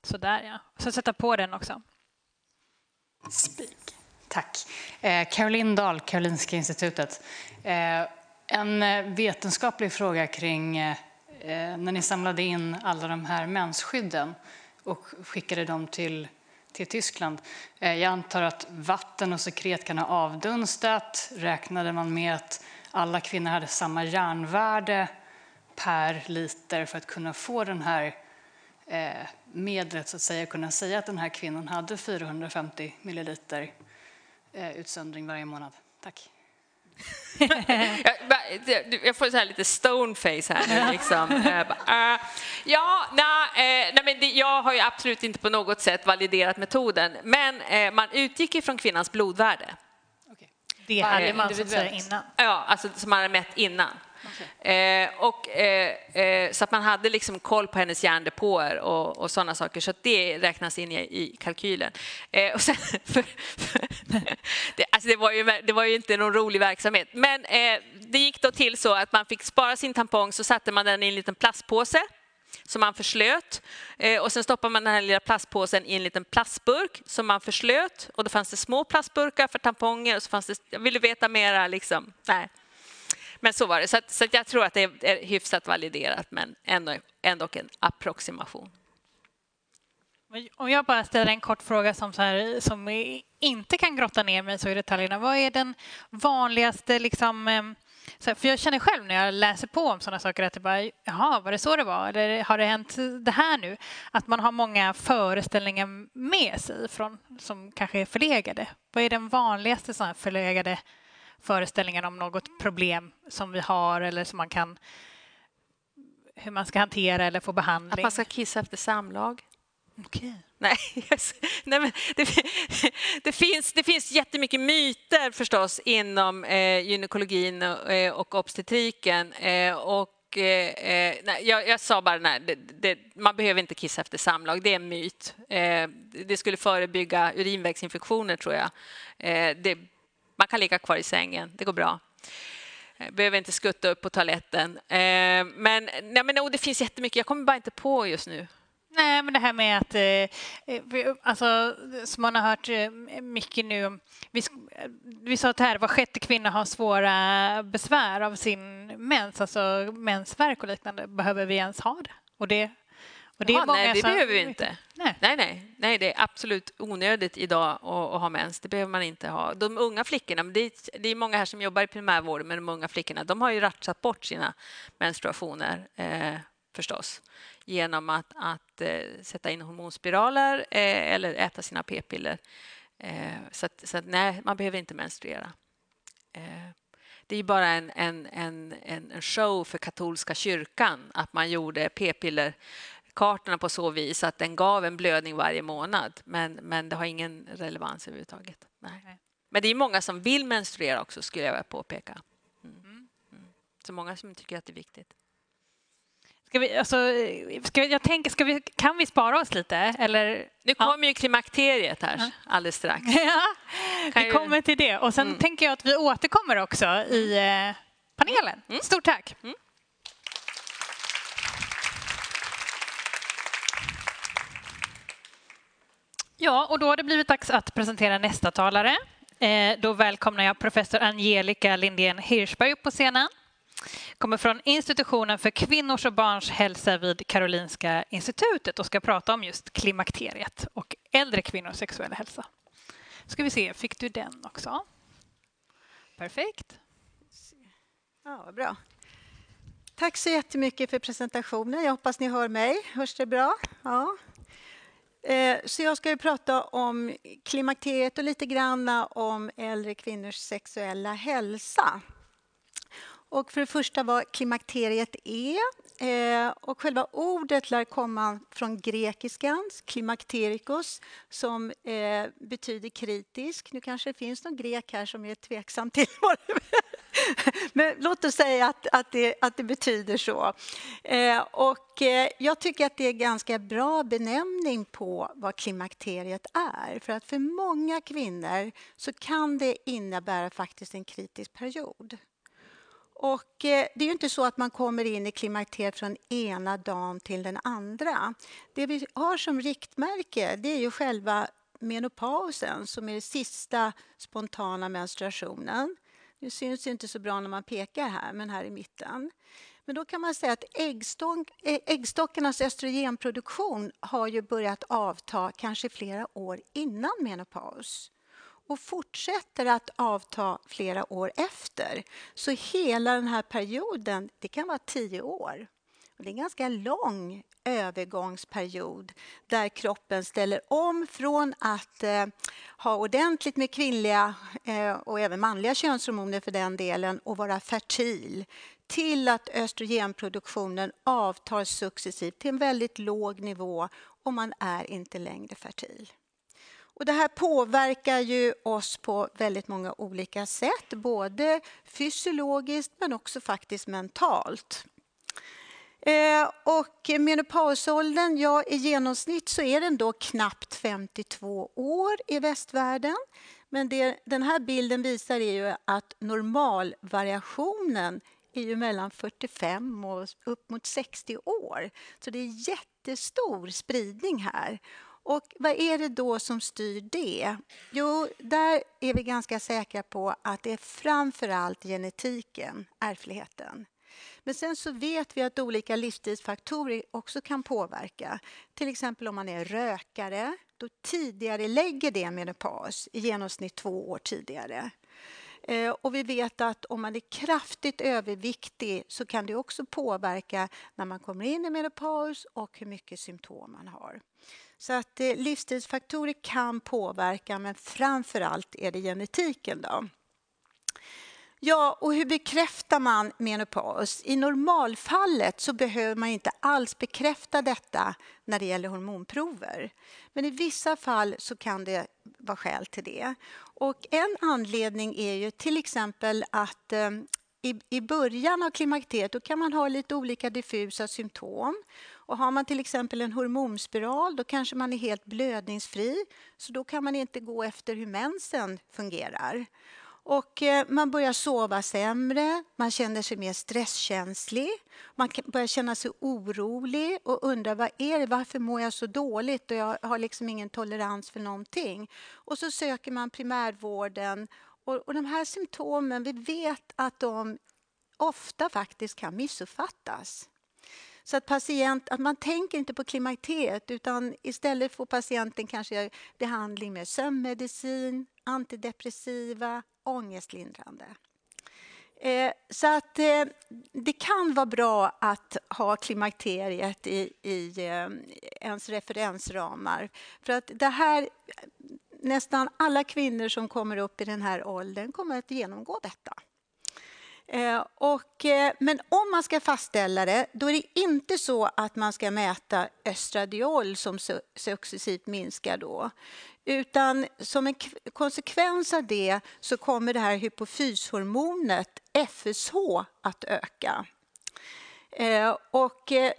sådär, ja. Så sätta på den också. Speak. Tack. Caroline Dahl, Karolinska institutet. En vetenskaplig fråga kring när ni samlade in alla de här mensskydden och skickade dem till Tyskland. Jag antar att vatten och sekret kan ha avdunstat. Räknade man med att alla kvinnor hade samma järnvärde per liter för att kunna få den här medlet, så att säga, kunna säga att den här kvinnan hade 450 milliliter utsöndring varje månad. Tack. Jag får så här lite stone face här nu liksom. Jag har ju absolut inte på något sätt validerat metoden, men man utgick ifrån kvinnans blodvärde. Okay. Det hade man så att säga innan. Ja, alltså som man hade mätt innan. Okay. Så att man hade liksom koll på hennes hjärndepåer och sådana saker, så att det räknas in i kalkylen. Och sen, det var ju inte någon rolig verksamhet, men det gick då till så att man fick spara sin tampong, så satte man den i en liten plastpåse som man förslöt, och sen stoppar man den här lilla plastpåsen i en liten plastburk som man förslöt, och då fanns det små plastburkar för tamponger, och så fanns det, jag ville veta mera liksom, nej. Men så var det. Så jag tror att det är hyfsat validerat, men ändå en approximation. Om jag bara ställer en kort fråga som inte kan grotta ner mig så i detaljerna. Vad är den vanligaste liksom, för jag känner själv när jag läser på om sådana saker att det bara, jaha, var det så det var? Eller har det hänt det här nu? Att man har många föreställningar med sig som kanske är förlegade. Vad är den vanligaste sådana här förlegade föreställningen om något problem som vi har eller som man kan, hur man ska hantera eller få behandling? Att man ska kissa efter samlag. Okay. Nej, men det finns jättemycket myter förstås inom gynekologin och obstetriken. Jag sa bara man behöver inte kissa efter samlag, det är en myt. Det skulle förebygga urinvägsinfektioner, tror jag. Man kan ligga kvar i sängen, det går bra. Behöver inte skutta upp på toaletten. Men det finns jättemycket, jag kommer bara inte på just nu. Nej, men det här med att, alltså, som man har hört mycket nu, vi sa att här, var sjätte kvinna har svåra besvär av sin mens, alltså mensvärk och liknande. Behöver vi ens ha det? Och det är många nej, det som, behöver vi inte. Nej, det är absolut onödigt idag att ha mens. Det behöver man inte ha. De unga flickorna, det är många här som jobbar i primärvården, men de unga flickorna, de har ju ratchat bort sina menstruationer förstås. Genom att sätta in hormonspiraler eller äta sina p-piller. Så att nej, man behöver inte menstruera. Det är ju bara en show för katolska kyrkan att man gjorde p-pillerkartorna på så vis att den gav en blödning varje månad. Men det har ingen relevans överhuvudtaget. Nej. Men det är många som vill menstruera också, skulle jag vilja påpeka. Så många som tycker att det är viktigt. Kan vi spara oss lite? Eller? Nu kommer ju klimakteriet här alldeles strax. Ja, vi kommer till det. Och sen tänker jag att vi återkommer också i panelen. Stort tack! Ja, och då har det blivit dags att presentera nästa talare. Då välkomnar jag professor Angelica Lindén Hirschberg upp på scenen. Kommer från institutionen för kvinnors och barns hälsa vid Karolinska institutet och ska prata om just klimakteriet och äldre kvinnors sexuella hälsa. Ska vi se, fick du den också? Perfekt. Ja, vad bra. Tack så jättemycket för presentationen. Jag hoppas ni hör mig. Hörs det bra? Ja. Så jag ska ju prata om klimakteriet och lite grann om äldre kvinnors sexuella hälsa. Och för det första vad klimakteriet är. Och själva ordet lär komma från grekiskans, klimakterikos, som betyder kritisk. Nu kanske det finns någon grek här som är tveksam till vad det är. Men låt oss säga att det betyder så. Och jag tycker att det är en ganska bra benämning på vad klimakteriet är. För att för många kvinnor så kan det innebära faktiskt en kritisk period. Och det är ju inte så att man kommer in i klimakteriet från ena dagen till den andra. Det vi har som riktmärke det är ju själva menopausen som är den sista spontana menstruationen. Det syns inte så bra när man pekar här, men här i mitten. Men då kan man säga att äggstockarnas östrogenproduktion har ju börjat avta kanske flera år innan menopaus. Och fortsätter att avta flera år efter. Så hela den här perioden, det kan vara 10 år. Och det är en ganska lång övergångsperiod där kroppen ställer om från att ha ordentligt med kvinnliga och även manliga könshormoner för den delen och vara fertil till att östrogenproduktionen avtar successivt till en väldigt låg nivå och man är inte längre fertil. Och det här påverkar ju oss på väldigt många olika sätt, både fysiologiskt men också faktiskt mentalt. Och menopausåldern, ja, i genomsnitt så är den då knappt 52 år i västvärlden. Men det den här bilden visar är ju att normalvariationen är ju mellan 45 och upp mot 60 år. Så det är jättestor spridning här. Och vad är det då som styr det? Jo, där är vi ganska säkra på att det är framförallt genetiken, ärftligheten. Men sen så vet vi att olika livsstilsfaktorer också kan påverka. Till exempel om man är rökare, då tidigare lägger det menopaus, i genomsnitt 2 år tidigare. Och vi vet att om man är kraftigt överviktig så kan det också påverka när man kommer in i menopaus och hur mycket symptom man har. Så att livsstilsfaktorer kan påverka, men framförallt är det genetiken då. Ja, och hur bekräftar man menopaus? I normalfallet så behöver man inte alls bekräfta detta när det gäller hormonprover. Men i vissa fall så kan det vara skäl till det. Och en anledning är ju till exempel att i början av klimakteriet då kan man ha lite olika diffusa symptom. Och har man till exempel en hormonspiral då kanske man är helt blödningsfri. Så då kan man inte gå efter hur mensen fungerar. Och man börjar sova sämre, man känner sig mer stresskänslig, man börjar känna sig orolig och undrar vad är det, varför mår jag så dåligt och jag har liksom ingen tolerans för någonting. Och så söker man primärvården och de här symptomen, vi vet att de ofta faktiskt kan missuppfattas. Så att man tänker inte på klimakteriet utan istället får patienten kanske behandling med sömnmedicin, antidepressiva, ångestlindrande. Så att det kan vara bra att ha klimakteriet i ens referensramar. För att det här, nästan alla kvinnor som kommer upp i den här åldern kommer att genomgå detta. Men om man ska fastställa det, då är det inte så att man ska mäta östradiol som successivt minskar då. Utan som en konsekvens av det så kommer det här hypofyshormonet FSH att öka.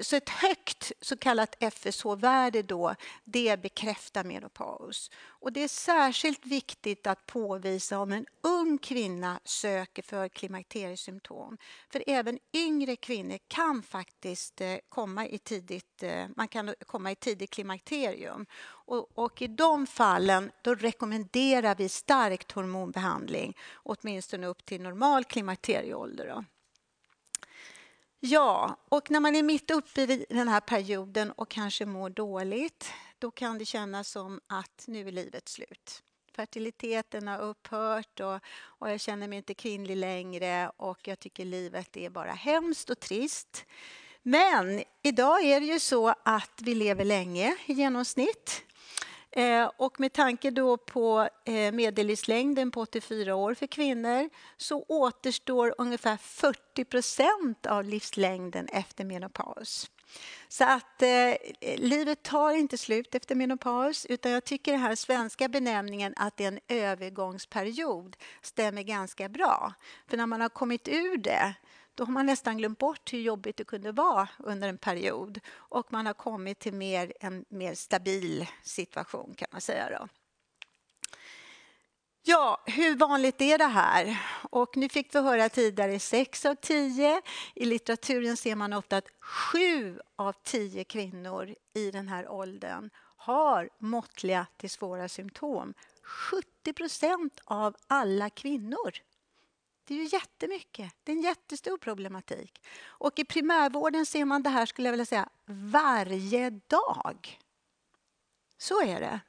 Så ett högt så kallat FSH-värde då, det bekräftar menopaus. Och det är särskilt viktigt att påvisa om en ung kvinna söker för klimakteriesymptom. För även yngre kvinnor kan faktiskt komma i tidigt klimakterium. Och i de fallen då rekommenderar vi starkt hormonbehandling, åtminstone upp till normal klimakterieålder då. Ja, och när man är mitt uppe i den här perioden och kanske mår dåligt, då kan det kännas som att nu är livet slut. Fertiliteten har upphört och jag känner mig inte kvinnlig längre och jag tycker livet är bara hemskt och trist. Men idag är det ju så att vi lever länge i genomsnitt. Och med tanke då på medellivslängden på 84 år för kvinnor så återstår ungefär 40% av livslängden efter menopaus. Så att livet tar inte slut efter menopaus, utan jag tycker den här svenska benämningen att det är en övergångsperiod stämmer ganska bra. För när man har kommit ur det, då har man nästan glömt bort hur jobbigt det kunde vara under en period. Och man har kommit till en mer stabil situation kan man säga då. Ja, hur vanligt är det här? Och nu fick vi höra tidigare 6 av 10. I litteraturen ser man ofta att 7 av 10 kvinnor i den här åldern har måttliga till svåra symptom. 70% av alla kvinnor. Det är ju jättemycket. Det är en jättestor problematik. Och i primärvården ser man det här, skulle jag vilja säga, varje dag. Så är det.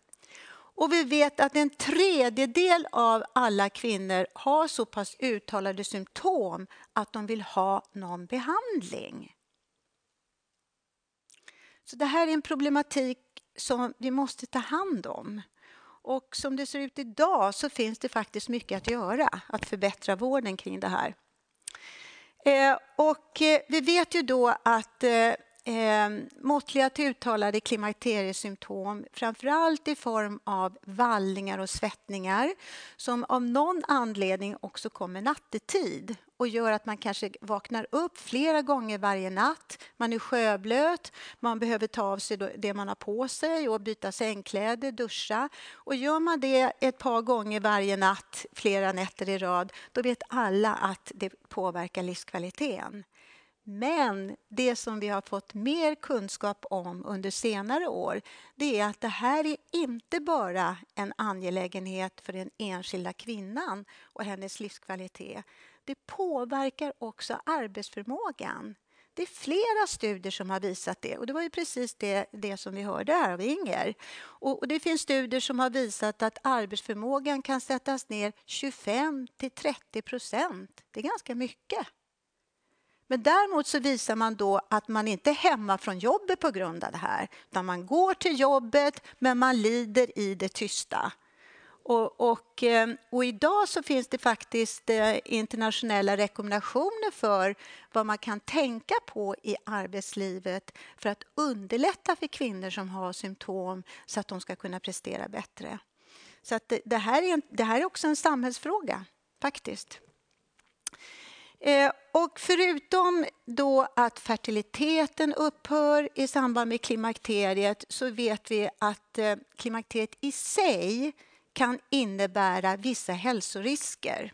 Och vi vet att 1/3 av alla kvinnor har så pass uttalade symptom att de vill ha någon behandling. Så det här är en problematik som vi måste ta hand om. Och som det ser ut idag så finns det faktiskt mycket att göra, att förbättra vården kring det här. Och vi vet ju då att måttliga till uttalade klimakteriesymptom, framförallt i form av vallningar och svettningar, som av någon anledning också kommer nattetid och gör att man kanske vaknar upp flera gånger varje natt. Man är sjöblöt, man behöver ta av sig det man har på sig och byta sängkläder, duscha. Och gör man det ett par gånger varje natt, flera nätter i rad, då vet alla att det påverkar livskvaliteten. Men det som vi har fått mer kunskap om under senare år, det är att det här är inte bara en angelägenhet för den enskilda kvinnan och hennes livskvalitet. Det påverkar också arbetsförmågan. Det är flera studier som har visat det, och det var ju precis det som vi hörde här av Inger. Och det finns studier som har visat att arbetsförmågan kan sättas ner 25-30%. Det är ganska mycket. Men däremot så visar man då att man inte är hemma från jobbet på grund av det här. Utan man går till jobbet men man lider i det tysta. Och idag så finns det faktiskt internationella rekommendationer för vad man kan tänka på i arbetslivet för att underlätta för kvinnor som har symptom så att de ska kunna prestera bättre. Så att det här är också en samhällsfråga faktiskt. Och förutom då att fertiliteten upphör i samband med klimakteriet så vet vi att klimakteriet i sig kan innebära vissa hälsorisker.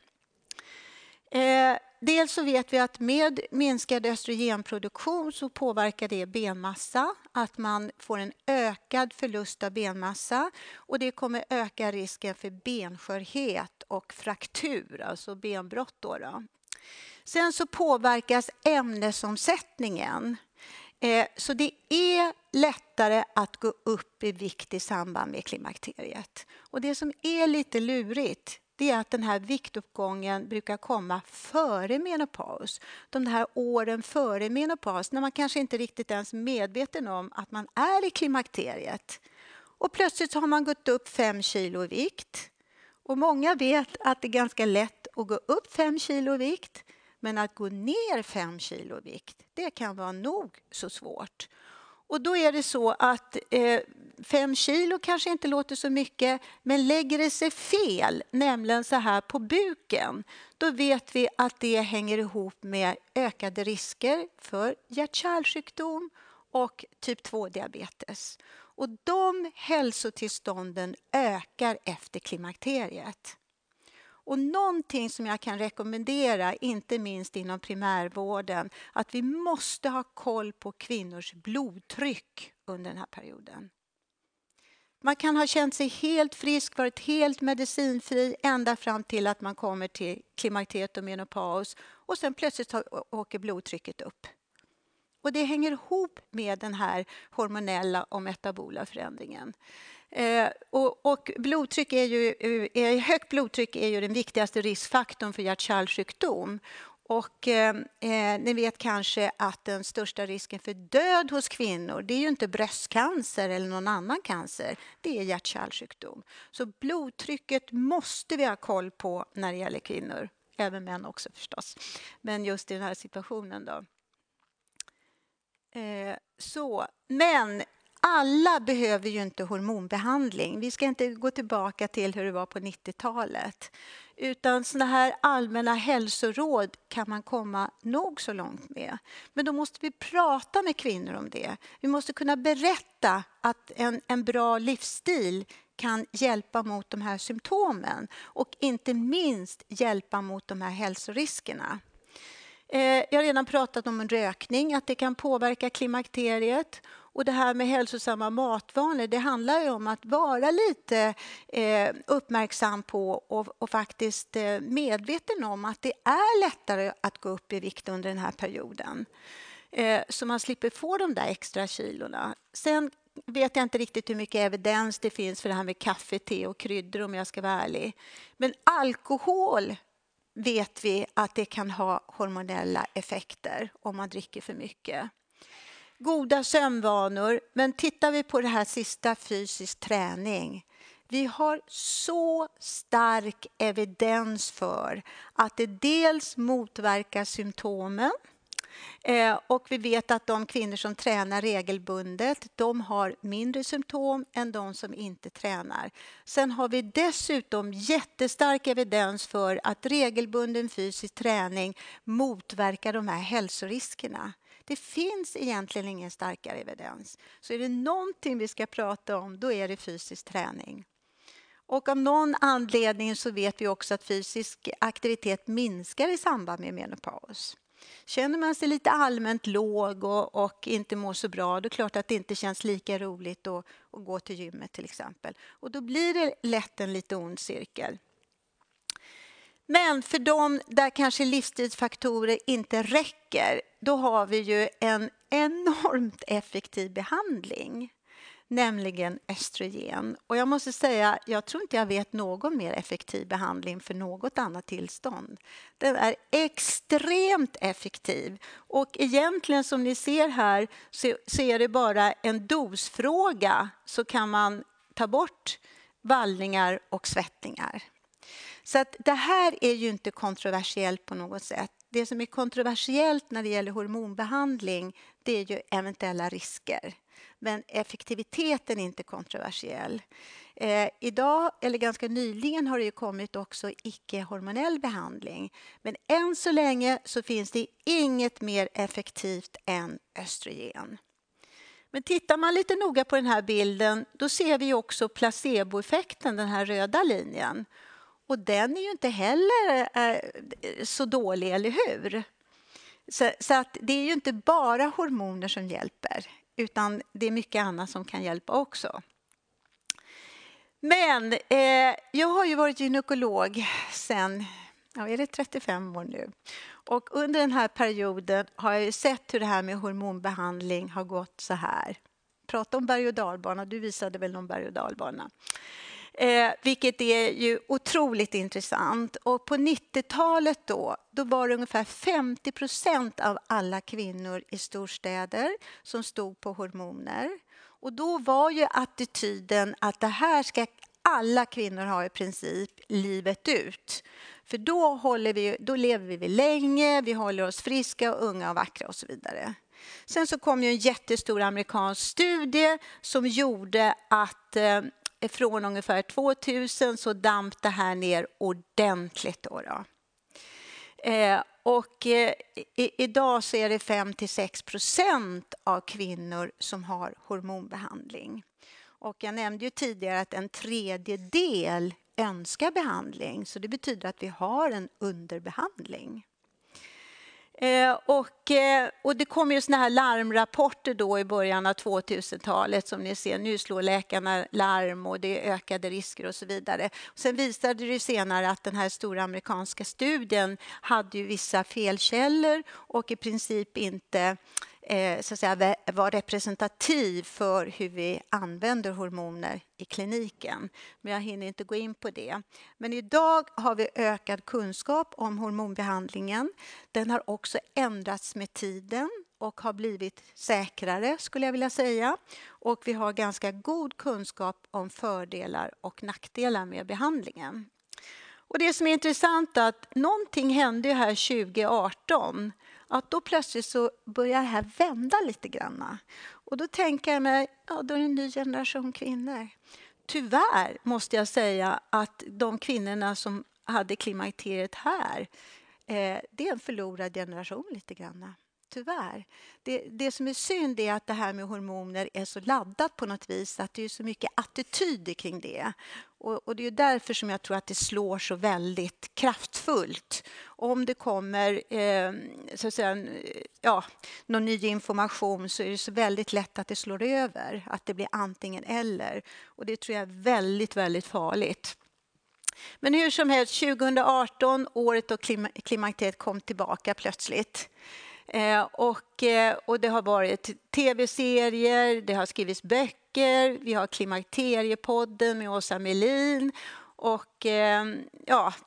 Dels så vet vi att med minskad östrogenproduktion så påverkar det benmassa, att man får en ökad förlust av benmassa och det kommer öka risken för benskörhet och fraktur, alltså benbrott då. Sen så påverkas ämnesomsättningen. Så det är lättare att gå upp i vikt i samband med klimakteriet. Och det som är lite lurigt, det är att den här viktuppgången brukar komma före menopaus. De här åren före menopaus, när man kanske inte riktigt ens är medveten om att man är i klimakteriet. Och plötsligt så har man gått upp 5 kilo i vikt. Och många vet att det är ganska lätt att gå upp 5 kilo i vikt. Men att gå ner 5 kilo i vikt, det kan vara nog så svårt. Och då är det så att 5 kilo kanske inte låter så mycket, men lägger det sig fel, nämligen så här på buken, då vet vi att det hänger ihop med ökade risker för hjärt-kärlsjukdom och typ 2-diabetes. Och de hälsotillstånden ökar efter klimakteriet. Och någonting som jag kan rekommendera, inte minst inom primärvården, att vi måste ha koll på kvinnors blodtryck under den här perioden. Man kan ha känt sig helt frisk, varit helt medicinfri ända fram till att man kommer till klimakteriet och menopaus, och sen plötsligt åker blodtrycket upp. Och det hänger ihop med den här hormonella och metabola förändringen. Och blodtryck högt blodtryck är ju den viktigaste riskfaktorn för hjärt-kärlsjukdom. Och ni vet kanske att den största risken för död hos kvinnor, det är ju inte bröstcancer eller någon annan cancer, det är hjärt-kärlsjukdom. Så blodtrycket måste vi ha koll på när det gäller kvinnor, även män också förstås. Men just i den här situationen då. Men alla behöver ju inte hormonbehandling. Vi ska inte gå tillbaka till hur det var på 90-talet. Utan såna här allmänna hälsoråd kan man komma nog så långt med. Men då måste vi prata med kvinnor om det. Vi måste kunna berätta att en bra livsstil kan hjälpa mot de här symptomen. Och inte minst hjälpa mot de här hälsoriskerna. Jag har redan pratat om en rökning, att det kan påverka klimakteriet. Och det här med hälsosamma matvanor, det handlar ju om att vara lite uppmärksam på och faktiskt medveten om att det är lättare att gå upp i vikt under den här perioden. Så man slipper få de där extra kilorna. Sen vet jag inte riktigt hur mycket evidens det finns för det här med kaffe, te och kryddor om jag ska vara ärlig. Men alkohol vet vi att det kan ha hormonella effekter om man dricker för mycket. Goda sömnvanor, men tittar vi på det här sista, fysisk träning. Vi har så stark evidens för att det dels motverkar symptomen. Och vi vet att de kvinnor som tränar regelbundet, de har mindre symptom än de som inte tränar. Sen har vi dessutom jättestark evidens för att regelbunden fysisk träning motverkar de här hälsoriskerna. Det finns egentligen ingen starkare evidens. Så är det någonting vi ska prata om, då är det fysisk träning. Och av någon anledning så vet vi också att fysisk aktivitet minskar i samband med menopaus. Känner man sig lite allmänt låg och inte mår så bra, då är det klart att det inte känns lika roligt att gå till gymmet till exempel. Och då blir det lätt en lite ond cirkel. Men för de där kanske livsstilsfaktorer inte räcker, då har vi ju en enormt effektiv behandling, nämligen östrogen. Och jag måste säga, jag tror inte jag vet någon mer effektiv behandling för något annat tillstånd. Den är extremt effektiv. Och egentligen som ni ser här så är det bara en dosfråga, så kan man ta bort vallningar och svettningar. Så att det här är ju inte kontroversiellt på något sätt. Det som är kontroversiellt när det gäller hormonbehandling, det är ju eventuella risker. Men effektiviteten är inte kontroversiell. Idag, eller ganska nyligen, har det ju kommit också icke-hormonell behandling. Men än så länge så finns det inget mer effektivt än östrogen. Men tittar man lite noga på den här bilden, då ser vi också placeboeffekten, den här röda linjen. Och den är ju inte heller så dålig, eller hur? Så att det är ju inte bara hormoner som hjälper, utan det är mycket annat som kan hjälpa också. Men jag har ju varit gynekolog sedan, är det 35 år nu. Och under den här perioden har jag ju sett hur det här med hormonbehandling har gått så här. Prata om berg- och dalbana, du visade väl någon berg- och dalbana. Vilket är ju otroligt intressant. Och på 90-talet då var det ungefär 50% av alla kvinnor i storstäder som stod på hormoner. Och då var ju attityden att det här ska alla kvinnor ha i princip livet ut. För då lever vi länge, vi håller oss friska och unga och vackra och så vidare. Sen så kom ju en jättestor amerikansk studie som gjorde att från ungefär 2000 så damp det här ner ordentligt. Idag så är det 5-6% av kvinnor som har hormonbehandling. Och jag nämnde ju tidigare att en tredjedel önskar behandling, så det betyder att vi har en underbehandling. Och det kom ju såna här larmrapporter då i början av 2000-talet som ni ser. Nu slår läkarna larm och det är ökade risker och så vidare. Och sen visade det senare att den här stora amerikanska studien hade ju vissa felkällor och i princip inte så att säga, var representativ för hur vi använder hormoner i kliniken. Men jag hinner inte gå in på det. Men idag har vi ökad kunskap om hormonbehandlingen. Den har också ändrats med tiden och har blivit säkrare, skulle jag vilja säga. Och vi har ganska god kunskap om fördelar och nackdelar med behandlingen. Och det som är intressant är att någonting hände här 2018. Att då plötsligt så börjar det här vända lite grann. Och då tänker jag mig, ja, då är det en ny generation kvinnor. Tyvärr måste jag säga att de kvinnorna som hade klimakteriet här, det är en förlorad generation lite grann. Tyvärr. Det som är synd är att det här med hormoner är så laddat på något vis, att det är så mycket attityder kring det. Och det är därför som jag tror att det slår så väldigt kraftfullt. Om det kommer så att säga, någon ny information så är det så väldigt lätt att det slår över. Att det blir antingen eller. Och det tror jag är väldigt, väldigt farligt. Men hur som helst, 2018, året då klimakteriet kom tillbaka plötsligt. Och det har varit tv-serier, det har skrivits böcker, vi har Klimakteriepodden med Åsa Melin. Och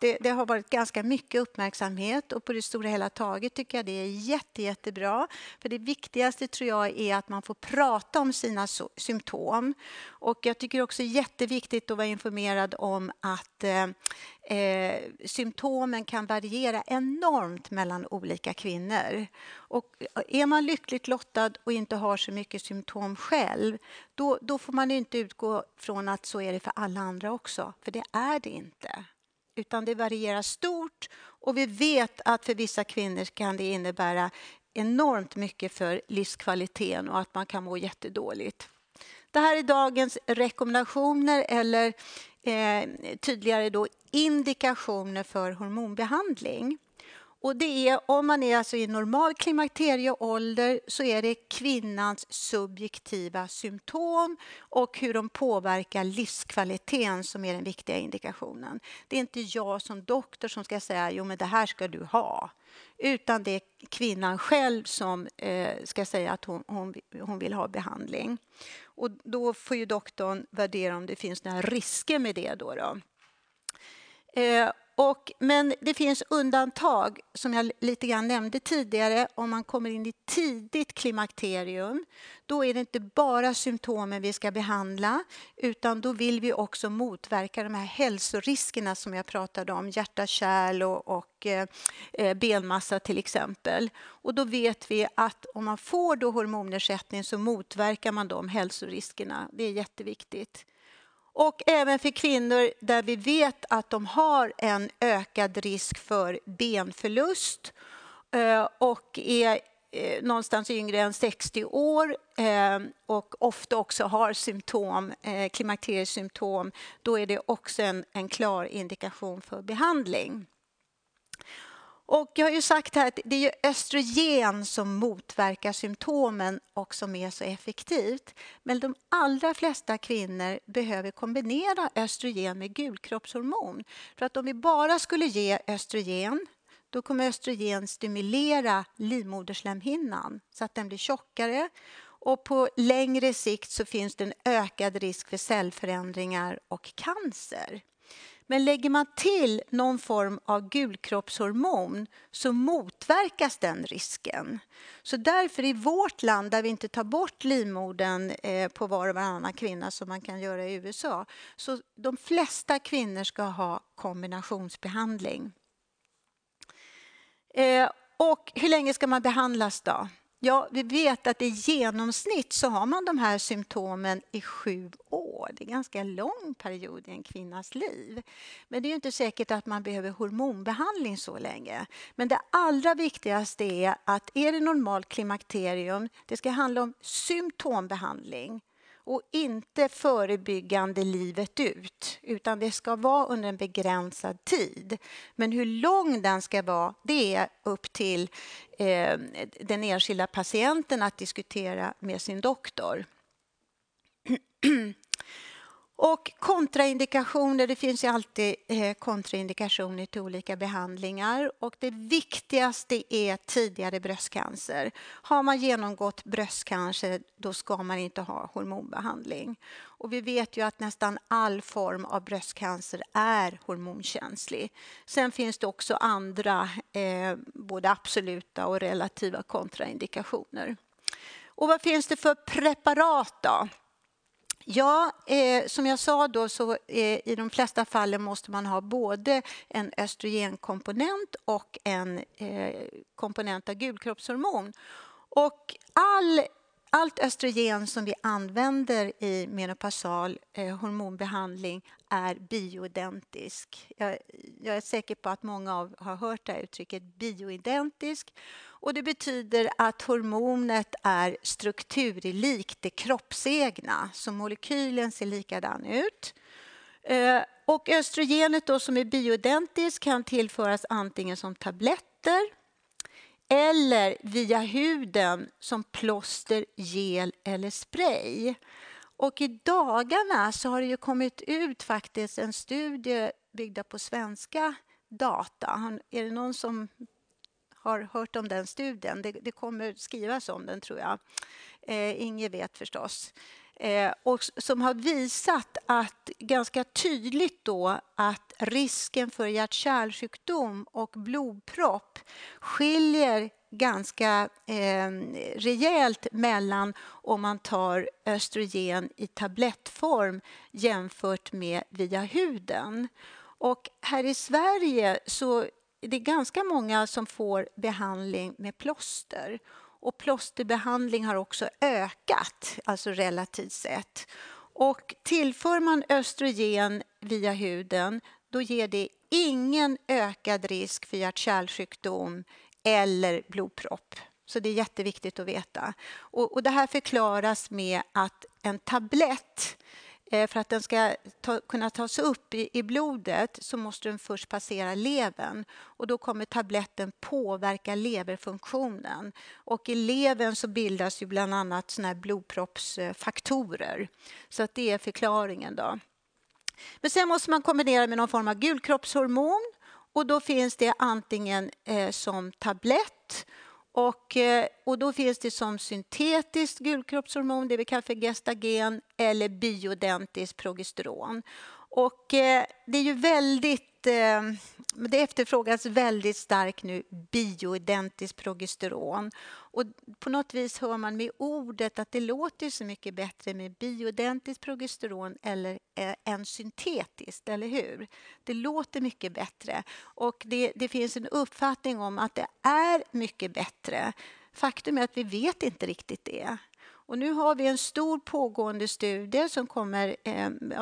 det har varit ganska mycket uppmärksamhet och på det stora hela taget tycker jag det är jättebra. För det viktigaste tror jag är att man får prata om sina symptom. Och jag tycker också det är jätteviktigt att vara informerad om att symptomen kan variera enormt mellan olika kvinnor. Och är man lyckligt lottad och inte har så mycket symptom själv, då får man inte utgå från att så är det för alla andra också. För det är det inte. Utan det varierar stort och vi vet att för vissa kvinnor kan det innebära enormt mycket för livskvaliteten och att man kan må jättedåligt. Det här är dagens rekommendationer eller tydligare då indikationer för hormonbehandling. Och det är, om man är alltså i normal klimakterieålder så är det kvinnans subjektiva symptom och hur de påverkar livskvaliteten som är den viktiga indikationen. Det är inte jag som doktor som ska säga jo men det här ska du ha. Utan det är kvinnan själv som ska säga att hon vill ha behandling. Och då får ju doktorn värdera om det finns några risker med det då. Men det finns undantag som jag lite grann nämnde tidigare. Om man kommer in i tidigt klimakterium, då är det inte bara symptomen vi ska behandla, utan då vill vi också motverka de här hälsoriskerna som jag pratade om, hjärta-kärl och benmassa till exempel. Och då vet vi att om man får då hormonersättning så motverkar man de hälsoriskerna. Det är jätteviktigt. Och även för kvinnor där vi vet att de har en ökad risk för benförlust och är någonstans yngre än 60 år och ofta också har symptom, klimakteriesymptom, då är det också en klar indikation för behandling. Och jag har ju sagt här att det är ju östrogen som motverkar symptomen och som är så effektivt. Men de allra flesta kvinnor behöver kombinera östrogen med gulkroppshormon. För att om vi bara skulle ge östrogen, då kommer östrogen stimulera livmoderslemhinnan så att den blir tjockare. Och på längre sikt så finns det en ökad risk för cellförändringar och cancer. Men lägger man till någon form av gulkroppshormon så motverkas den risken. Så därför i vårt land, där vi inte tar bort livmodern på var och varannan kvinna som man kan göra i USA, så de flesta kvinnor ska ha kombinationsbehandling. Och hur länge ska man behandlas då? Ja, vi vet att i genomsnitt så har man de här symptomen i 7 år. Det är en ganska lång period i en kvinnas liv. Men det är ju inte säkert att man behöver hormonbehandling så länge. Men det allra viktigaste är att är det normalt klimakterium, det ska handla om symptombehandling och inte förebyggande livet ut, utan det ska vara under en begränsad tid. Men hur lång den ska vara, det är upp till den enskilda patienten att diskutera med sin doktor. Och kontraindikationer, det finns ju alltid kontraindikationer till olika behandlingar. Och det viktigaste är tidigare bröstcancer. Har man genomgått bröstcancer, då ska man inte ha hormonbehandling. Och vi vet ju att nästan all form av bröstcancer är hormonkänslig. Sen finns det också andra, både absoluta och relativa kontraindikationer. Och vad finns det för preparat då? Ja, som jag sa då så i de flesta fallen måste man ha både en östrogenkomponent och en komponent av gulkroppshormon. Och allt östrogen som vi använder i menopausal hormonbehandling är bioidentisk. Jag är säker på att många har hört det här uttrycket bioidentisk. Och det betyder att hormonet är strukturlikt det kroppsegna, så molekylen ser likadan ut. Och östrogenet då, som är bioidentiskt kan tillföras antingen som tabletter eller via huden som plåster, gel eller spray. Och i dagarna så har det ju kommit ut faktiskt en studie byggd på svenska data. Är det någon som har hört om den studien? Det kommer skrivas om den, tror jag. Ingen vet förstås. Och som har visat att ganska tydligt då att risken för hjärt-kärlsjukdom och blodpropp skiljer ganska rejält mellan om man tar östrogen i tablettform jämfört med via huden. Och här i Sverige så är det ganska många som får behandling med plåster. Och plåsterbehandling har också ökat, alltså relativt sett. Och tillför man östrogen via huden, då ger det ingen ökad risk för hjärt-kärlsjukdom eller blodpropp. Så det är jätteviktigt att veta. Och det här förklaras med att en tablett, för att den ska kunna tas upp i blodet, så måste den först passera levern. Och då kommer tabletten påverka leverfunktionen. Och i levern så bildas ju bland annat såna här blodproppsfaktorer. Så att det är förklaringen då. Men sen måste man kombinera med någon form av gulkroppshormon. Och då finns det antingen som tablett och då finns det som syntetiskt gulkroppshormon, det vi kallar för gestagen, eller bioidentiskt progesteron. Och det är ju det efterfrågas väldigt starkt nu, bioidentiskt progesteron. Och på något vis hör man med ordet att det låter så mycket bättre med bioidentiskt progesteron än syntetiskt, eller hur? Det låter mycket bättre. Och det finns en uppfattning om att det är mycket bättre. Faktum är att vi vet inte riktigt det. Och nu har vi en stor pågående studie som kommer,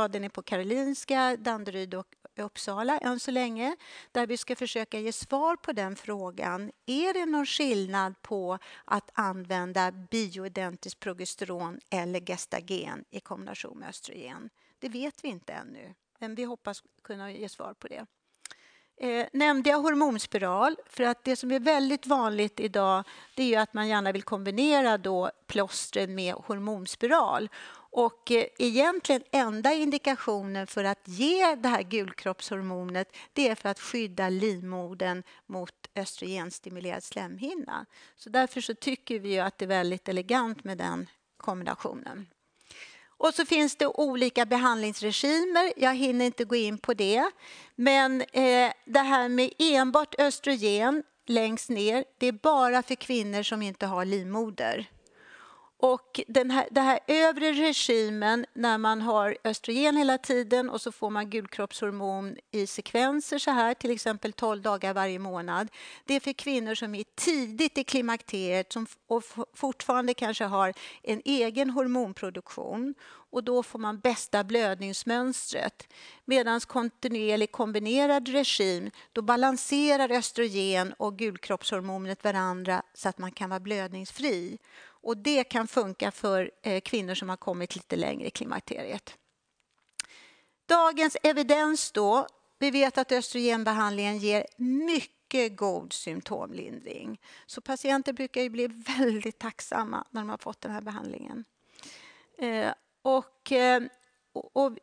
den är på Karolinska, Danderyd och Uppsala än så länge, där vi ska försöka ge svar på den frågan. Är det någon skillnad på att använda bioidentiskt progesteron eller gestagen i kombination med östrogen? Det vet vi inte ännu, men vi hoppas kunna ge svar på det. Nämnde jag hormonspiral, för att det som är väldigt vanligt idag, det är ju att man gärna vill kombinera då plåstren med hormonspiral. Och egentligen enda indikationen för att ge det här gulkroppshormonet, det är för att skydda livmodern mot östrogenstimulerad slemhinna. Så därför så tycker vi ju att det är väldigt elegant med den kombinationen. Och så finns det olika behandlingsregimer. Jag hinner inte gå in på det. Men det här med enbart östrogen längst ner, det är bara för kvinnor som inte har livmoder. Och den här övre regimen när man har östrogen hela tiden och så får man gulkroppshormon i sekvenser så här, till exempel 12 dagar varje månad. Det är för kvinnor som är tidigt i klimakteriet och fortfarande kanske har en egen hormonproduktion. Och då får man bästa blödningsmönstret. Medan kontinuerlig kombinerad regim, då balanserar östrogen och gulkroppshormonet varandra så att man kan vara blödningsfri. Och det kan funka för kvinnor som har kommit lite längre i klimakteriet. Dagens evidens då. Vi vet att östrogenbehandlingen ger mycket god symptomlindring. Så patienter brukar ju bli väldigt tacksamma när de har fått den här behandlingen.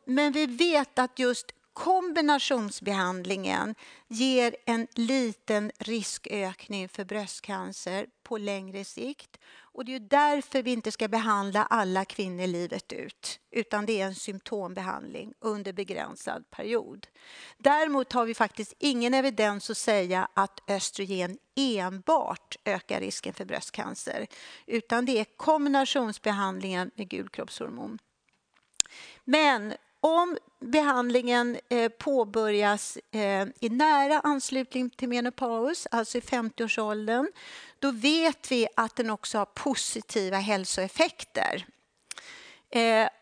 Men vi vet att just kombinationsbehandlingen ger en liten riskökning för bröstcancer på längre sikt. Och det är därför vi inte ska behandla alla kvinnor livet ut, utan det är en symptombehandling under begränsad period. Däremot har vi faktiskt ingen evidens att säga att östrogen enbart ökar risken för bröstcancer, utan det är kombinationsbehandlingen med gulkroppshormon. Men om behandlingen påbörjas i nära anslutning till menopaus, alltså i 50-årsåldern, då vet vi att den också har positiva hälsoeffekter.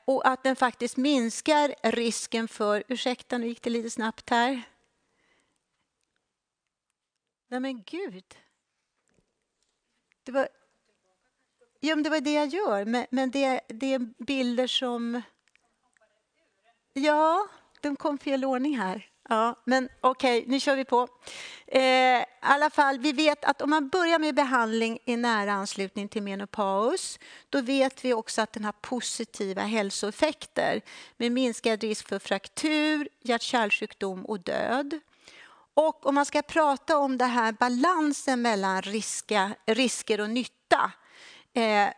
Och att den faktiskt minskar risken för... Ursäkta, nu gick det lite snabbt här. Nej men gud. Det var det jag gör, men det är bilder som... Ja, de kom fel ordning här. Ja, men okej, nu kör vi på. I alla fall, vi vet att om man börjar med behandling i nära anslutning till menopaus, då vet vi också att den har positiva hälsoeffekter med minskad risk för fraktur, hjärt-kärlsjukdom och död. Och om man ska prata om det här balansen mellan risker och nytta,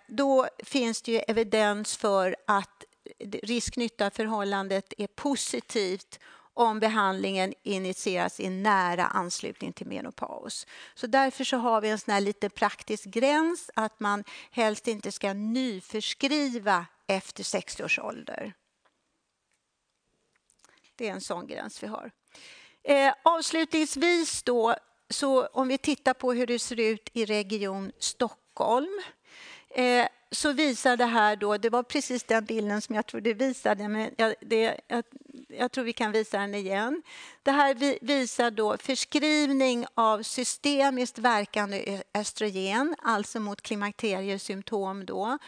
då finns det ju evidens för att risk-nytta-förhållandet är positivt om behandlingen initieras i nära anslutning till menopaus. Så därför så har vi en sån här liten praktisk gräns att man helst inte ska nyförskriva efter 60 års ålder. Det är en sån gräns vi har. Avslutningsvis då, så om vi tittar på hur det ser ut i region Stockholm, så visar det här då, det var precis den bilden som jag tror det visade, men jag tror vi kan visa den igen. Det här visar då förskrivning av systemiskt verkande östrogen, alltså mot klimakteriesymptom då,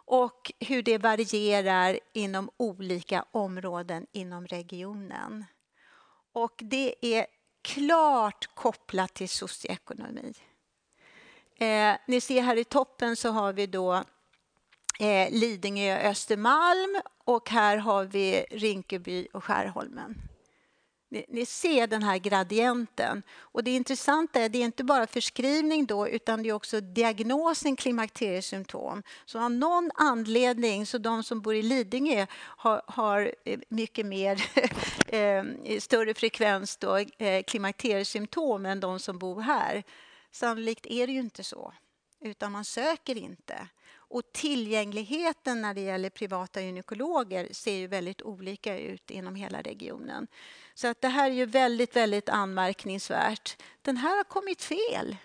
och hur det varierar inom olika områden inom regionen. Och det är klart kopplat till socioekonomi. Ni ser här i toppen så har vi då Lidingö, Östermalm, och här har vi Rinkeby och Skärholmen. Ni ser den här gradienten. Och det intressanta är det är inte bara förskrivning då, utan det är också diagnosen klimakteriesymptom. Så av någon anledning så de som bor i Lidingö har mycket mer större frekvens då, klimakteriesymptom än de som bor här. Sannolikt är det ju inte så, utan man söker inte. Och tillgängligheten när det gäller privata gynekologer ser ju väldigt olika ut inom hela regionen. Så att det här är ju väldigt, väldigt anmärkningsvärt. Den här har kommit fel.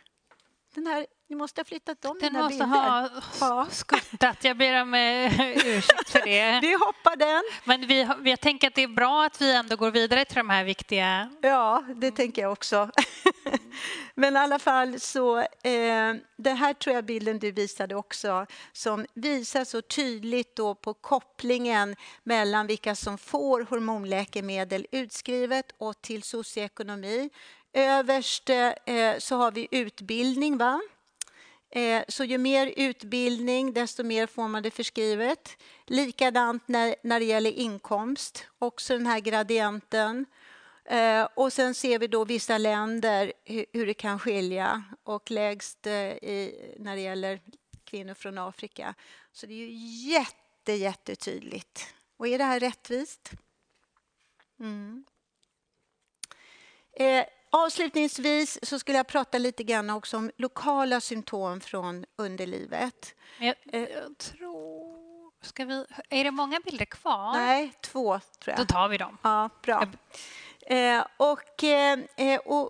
Ni måste ha flyttat om den här bilden. Den måste ha skuttat. Jag ber om ursäkt för det. Vi hoppar den. Men jag tänker att det är bra att vi ändå går vidare till de här viktiga... Ja, det tänker jag också. Men i alla fall så, det här tror jag bilden du visade också, som visar så tydligt då på kopplingen mellan vilka som får hormonläkemedel utskrivet och till socioekonomi. Överst så har vi utbildning, va? Så ju mer utbildning, desto mer får man det förskrivet. Likadant när det gäller inkomst, också den här gradienten. Och sen ser vi då vissa länder hur det kan skilja, och lägst när det gäller kvinnor från Afrika. Så det är ju jättetydligt. Och är det här rättvist? Avslutningsvis så skulle jag prata lite grann också om lokala symptom från underlivet. Jag tror... Är det många bilder kvar? Nej, 2 tror jag. Då tar vi dem. Ja, bra.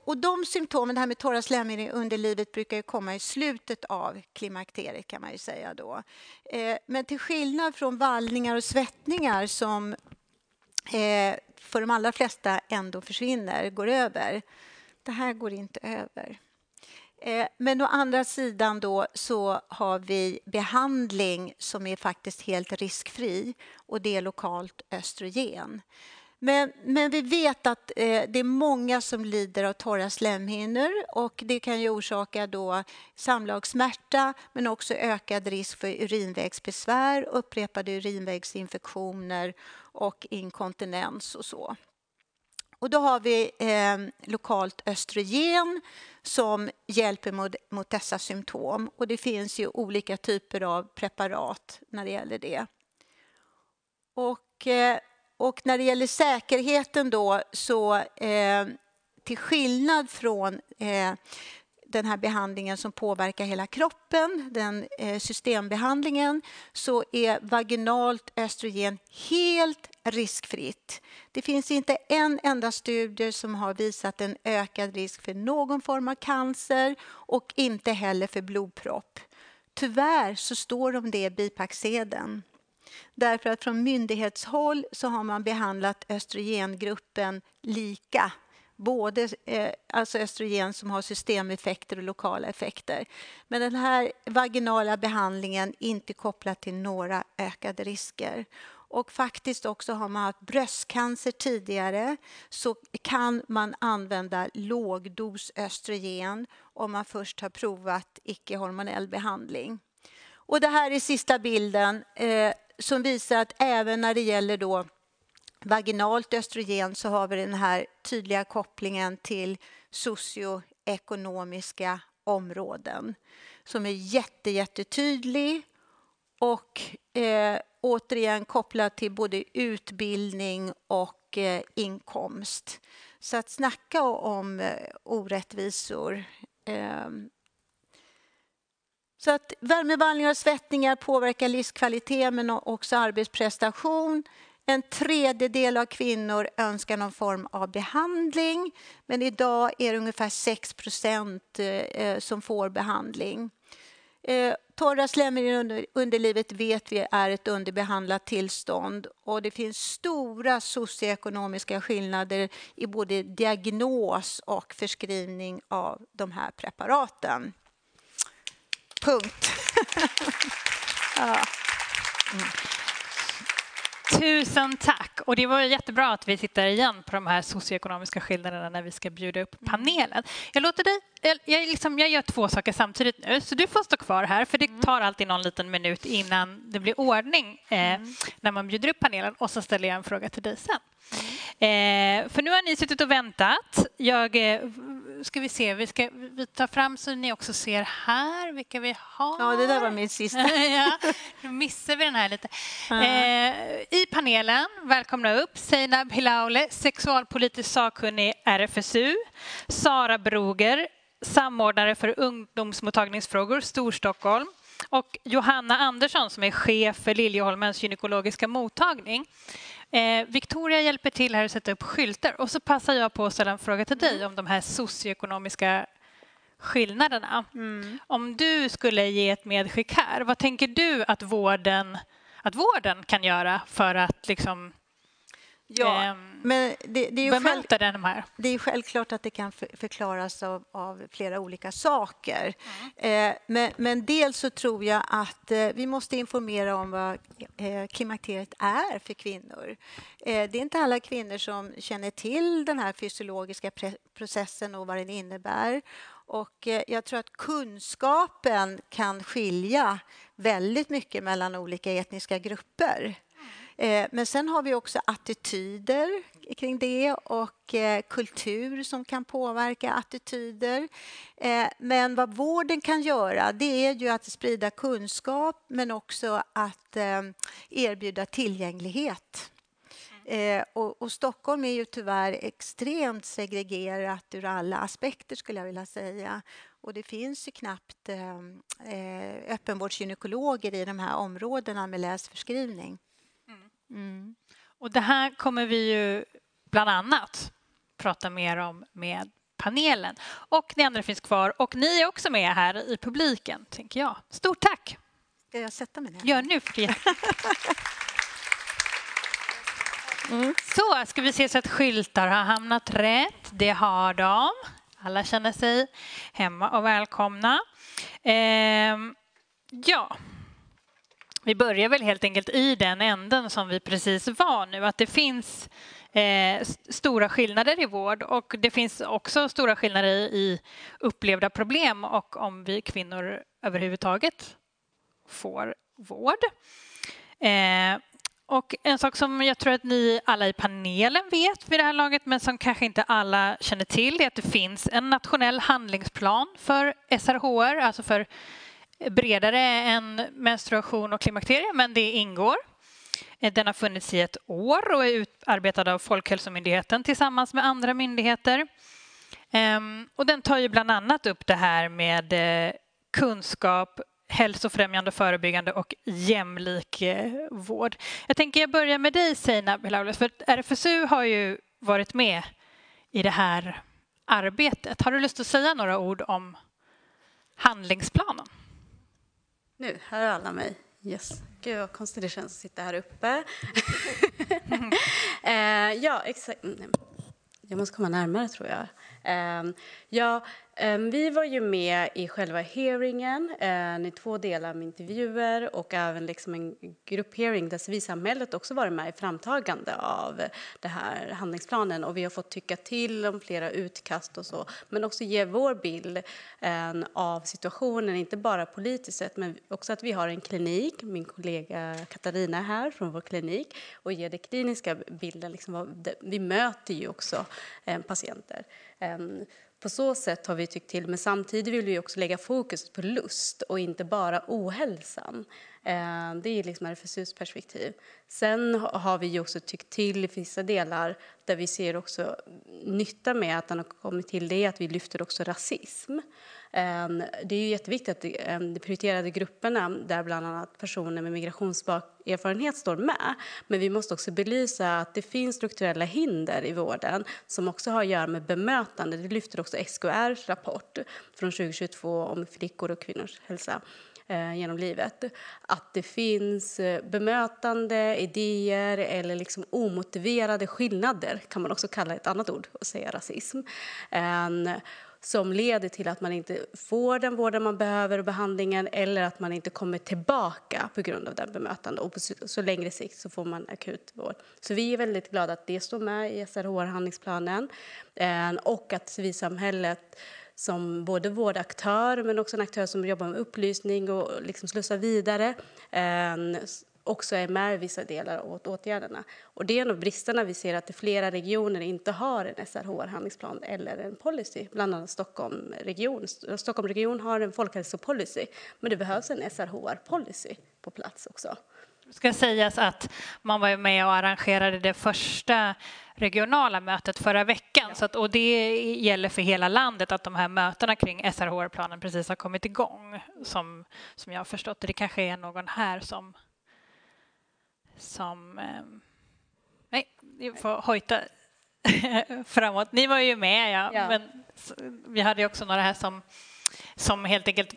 Och de symptomen, det här med torra slemhinnor i underlivet, brukar ju komma i slutet av klimakteriet kan man ju säga då. Men till skillnad från vallningar och svettningar som för de allra flesta ändå försvinner, går över. Det här går inte över. Men å andra sidan då så har vi behandling som är faktiskt helt riskfri och det är lokalt östrogen. Men vi vet att det är många som lider av torra slemhinnor och det kan ju orsaka då samlagssmärta men också ökad risk för urinvägsbesvär, upprepade urinvägsinfektioner och inkontinens och så. Och då har vi lokalt östrogen som hjälper mot dessa symptom. Och det finns ju olika typer av preparat när det gäller det. Och när det gäller säkerheten då så till skillnad från den här behandlingen som påverkar hela kroppen, den systembehandlingen, så är vaginalt östrogen helt riskfritt. Det finns inte en enda studie som har visat en ökad risk för någon form av cancer och inte heller för blodpropp. Tyvärr så står om det i bipacksedeln. Därför att från myndighetshåll så har man behandlat östrogengruppen lika. Både alltså östrogen som har systemeffekter och lokala effekter. Men den här vaginala behandlingen är inte kopplad till några ökade risker. Och faktiskt också har man haft bröstcancer tidigare så kan man använda lågdos östrogen om man först har provat icke-hormonell behandling. Och det här är sista bilden som visar att även när det gäller då vaginalt östrogen så har vi den här tydliga kopplingen till socioekonomiska områden som är jättetydlig och återigen kopplad till både utbildning och inkomst. Så att snacka om orättvisor. Så att värmevallningar och svettningar påverkar livskvalitet men också arbetsprestation. 1/3 av kvinnor önskar någon form av behandling, men idag är det ungefär 6% som får behandling. Torra slemhinnor i underlivet vet vi är ett underbehandlat tillstånd och det finns stora socioekonomiska skillnader i både diagnos och förskrivning av de här preparaten. Punkt. Ja. Tusen tack. Och det var jättebra att vi tittar igen på de här socioekonomiska skillnaderna när vi ska bjuda upp panelen. Jag låter dig, jag gör 2 saker samtidigt nu, så du får stå kvar här för det tar alltid någon liten minut innan det blir ordning när man bjuder upp panelen och så ställer jag en fråga till dig sen. För nu har ni suttit och väntat. Ska vi se, vi tar fram så ni också ser här vilka vi har. Ja, det där var min sista. Ja, då missar vi den här lite. I panelen, välkomna upp Seinab Hilaule, sexualpolitisk sakkunnig RFSU, Sara Broger, samordnare för ungdomsmottagningsfrågor Storstockholm och Johanna Andersson som är chef för Liljeholmens gynekologiska mottagning. Victoria hjälper till här att sätta upp skyltar och så passar jag på att ställa en fråga till dig om de här socioekonomiska skillnaderna. Om du skulle ge ett medskick här, vad tänker du att vården kan göra för att liksom men det är ju bemöta de här? Det är självklart att det kan förklaras av flera olika saker. Men dels så tror jag att vi måste informera om vad klimakteriet är för kvinnor. Det är inte alla kvinnor som känner till den här fysiologiska processen och vad den innebär. Och jag tror att kunskapen kan skilja väldigt mycket mellan olika etniska grupper. Men sen har vi också attityder kring det och kultur som kan påverka attityder. Men vad vården kan göra, det är ju att sprida kunskap men också att erbjuda tillgänglighet. Och Stockholm är ju tyvärr extremt segregerat ur alla aspekter skulle jag vilja säga. Och det finns ju knappt öppenvårdsgynekologer i de här områdena med läsförskrivning. Mm. Och det här kommer vi ju bland annat prata mer om med panelen. Och ni andra finns kvar och ni är också med här i publiken, tänker jag. Stort tack! Ska jag sätta mig ner? Gör nu för det. Så ska vi se så att skyltar har hamnat rätt. Det har de. Alla känner sig hemma och välkomna. Ja, vi börjar väl helt enkelt i den änden som vi precis var nu. Att det finns stora skillnader i vård och det finns också stora skillnader i upplevda problem och om vi kvinnor överhuvudtaget får vård. Och en sak som jag tror att ni alla i panelen vet vid det här laget men som kanske inte alla känner till är att det finns en nationell handlingsplan för SRHR, alltså för bredare än menstruation och klimakterier, men det ingår. Den har funnits i ett år och är utarbetad av Folkhälsomyndigheten tillsammans med andra myndigheter. Och den tar ju bland annat upp det här med kunskap, hälsofrämjande, förebyggande och jämlik vård. Jag tänker jag börjar med dig, Seinab Helaoğlu, för RFSU har ju varit med i det här arbetet. Har du lust att säga några ord om handlingsplanen? Nu, hör alla mig. Yes. Gud vad konstigt det känns att sitta här uppe. Ja, exakt. Jag måste komma närmare tror jag. Vi var ju med i själva hearingen i 2 delar med intervjuer och även liksom en grupphearing där civilsamhället också varit med i framtagande av det här handlingsplanen och vi har fått tycka till om flera utkast och så men också ge vår bild av situationen, inte bara politiskt sett men också att vi har en klinik, min kollega Katarina är här från vår klinik och ger det kliniska bilden, liksom, vi möter ju också patienter. På så sätt har vi tyckt till, men samtidigt vill vi också lägga fokus på lust och inte bara ohälsan. Det är liksom RFSUs perspektiv. Sen har vi också tyckt till i vissa delar där vi ser också nytta med att den har kommit till det att vi lyfter också rasism. Det är ju jätteviktigt att de prioriterade grupperna där bland annat personer med migrationserfarenhet står med. Men vi måste också belysa att det finns strukturella hinder i vården som också har att göra med bemötande. Det lyfter också SKRs rapport från 2022 om flickor och kvinnors hälsa genom livet. Att det finns bemötande, idéer eller liksom omotiverade skillnader kan man också kalla ett annat ord och säga rasism. Som leder till att man inte får den vården man behöver och behandlingen eller att man inte kommer tillbaka på grund av den bemötande. Och på så längre sikt så får man akut vård. Så vi är väldigt glada att det står med i SRHR-handlingsplanen och att civilsamhället som både vårdaktör men också en aktör som jobbar med upplysning och liksom slussar vidare också är med i vissa delar av åtgärderna. Och det är en av bristerna vi ser att det flera regioner inte har en SRHR-handlingsplan eller en policy. Bland annat Stockholm region har en folkhälsopolicy men det behövs en SRHR-policy på plats också. Det ska sägas att man var med och arrangerade det första regionala mötet förra veckan. Ja. Så att, och det gäller för hela landet att de här mötena kring SRHR-planen precis har kommit igång. Som jag har förstått det. Det kanske är någon här som nej, vi får hojta framåt. Ni var ju med, ja. Men vi hade också några här som helt enkelt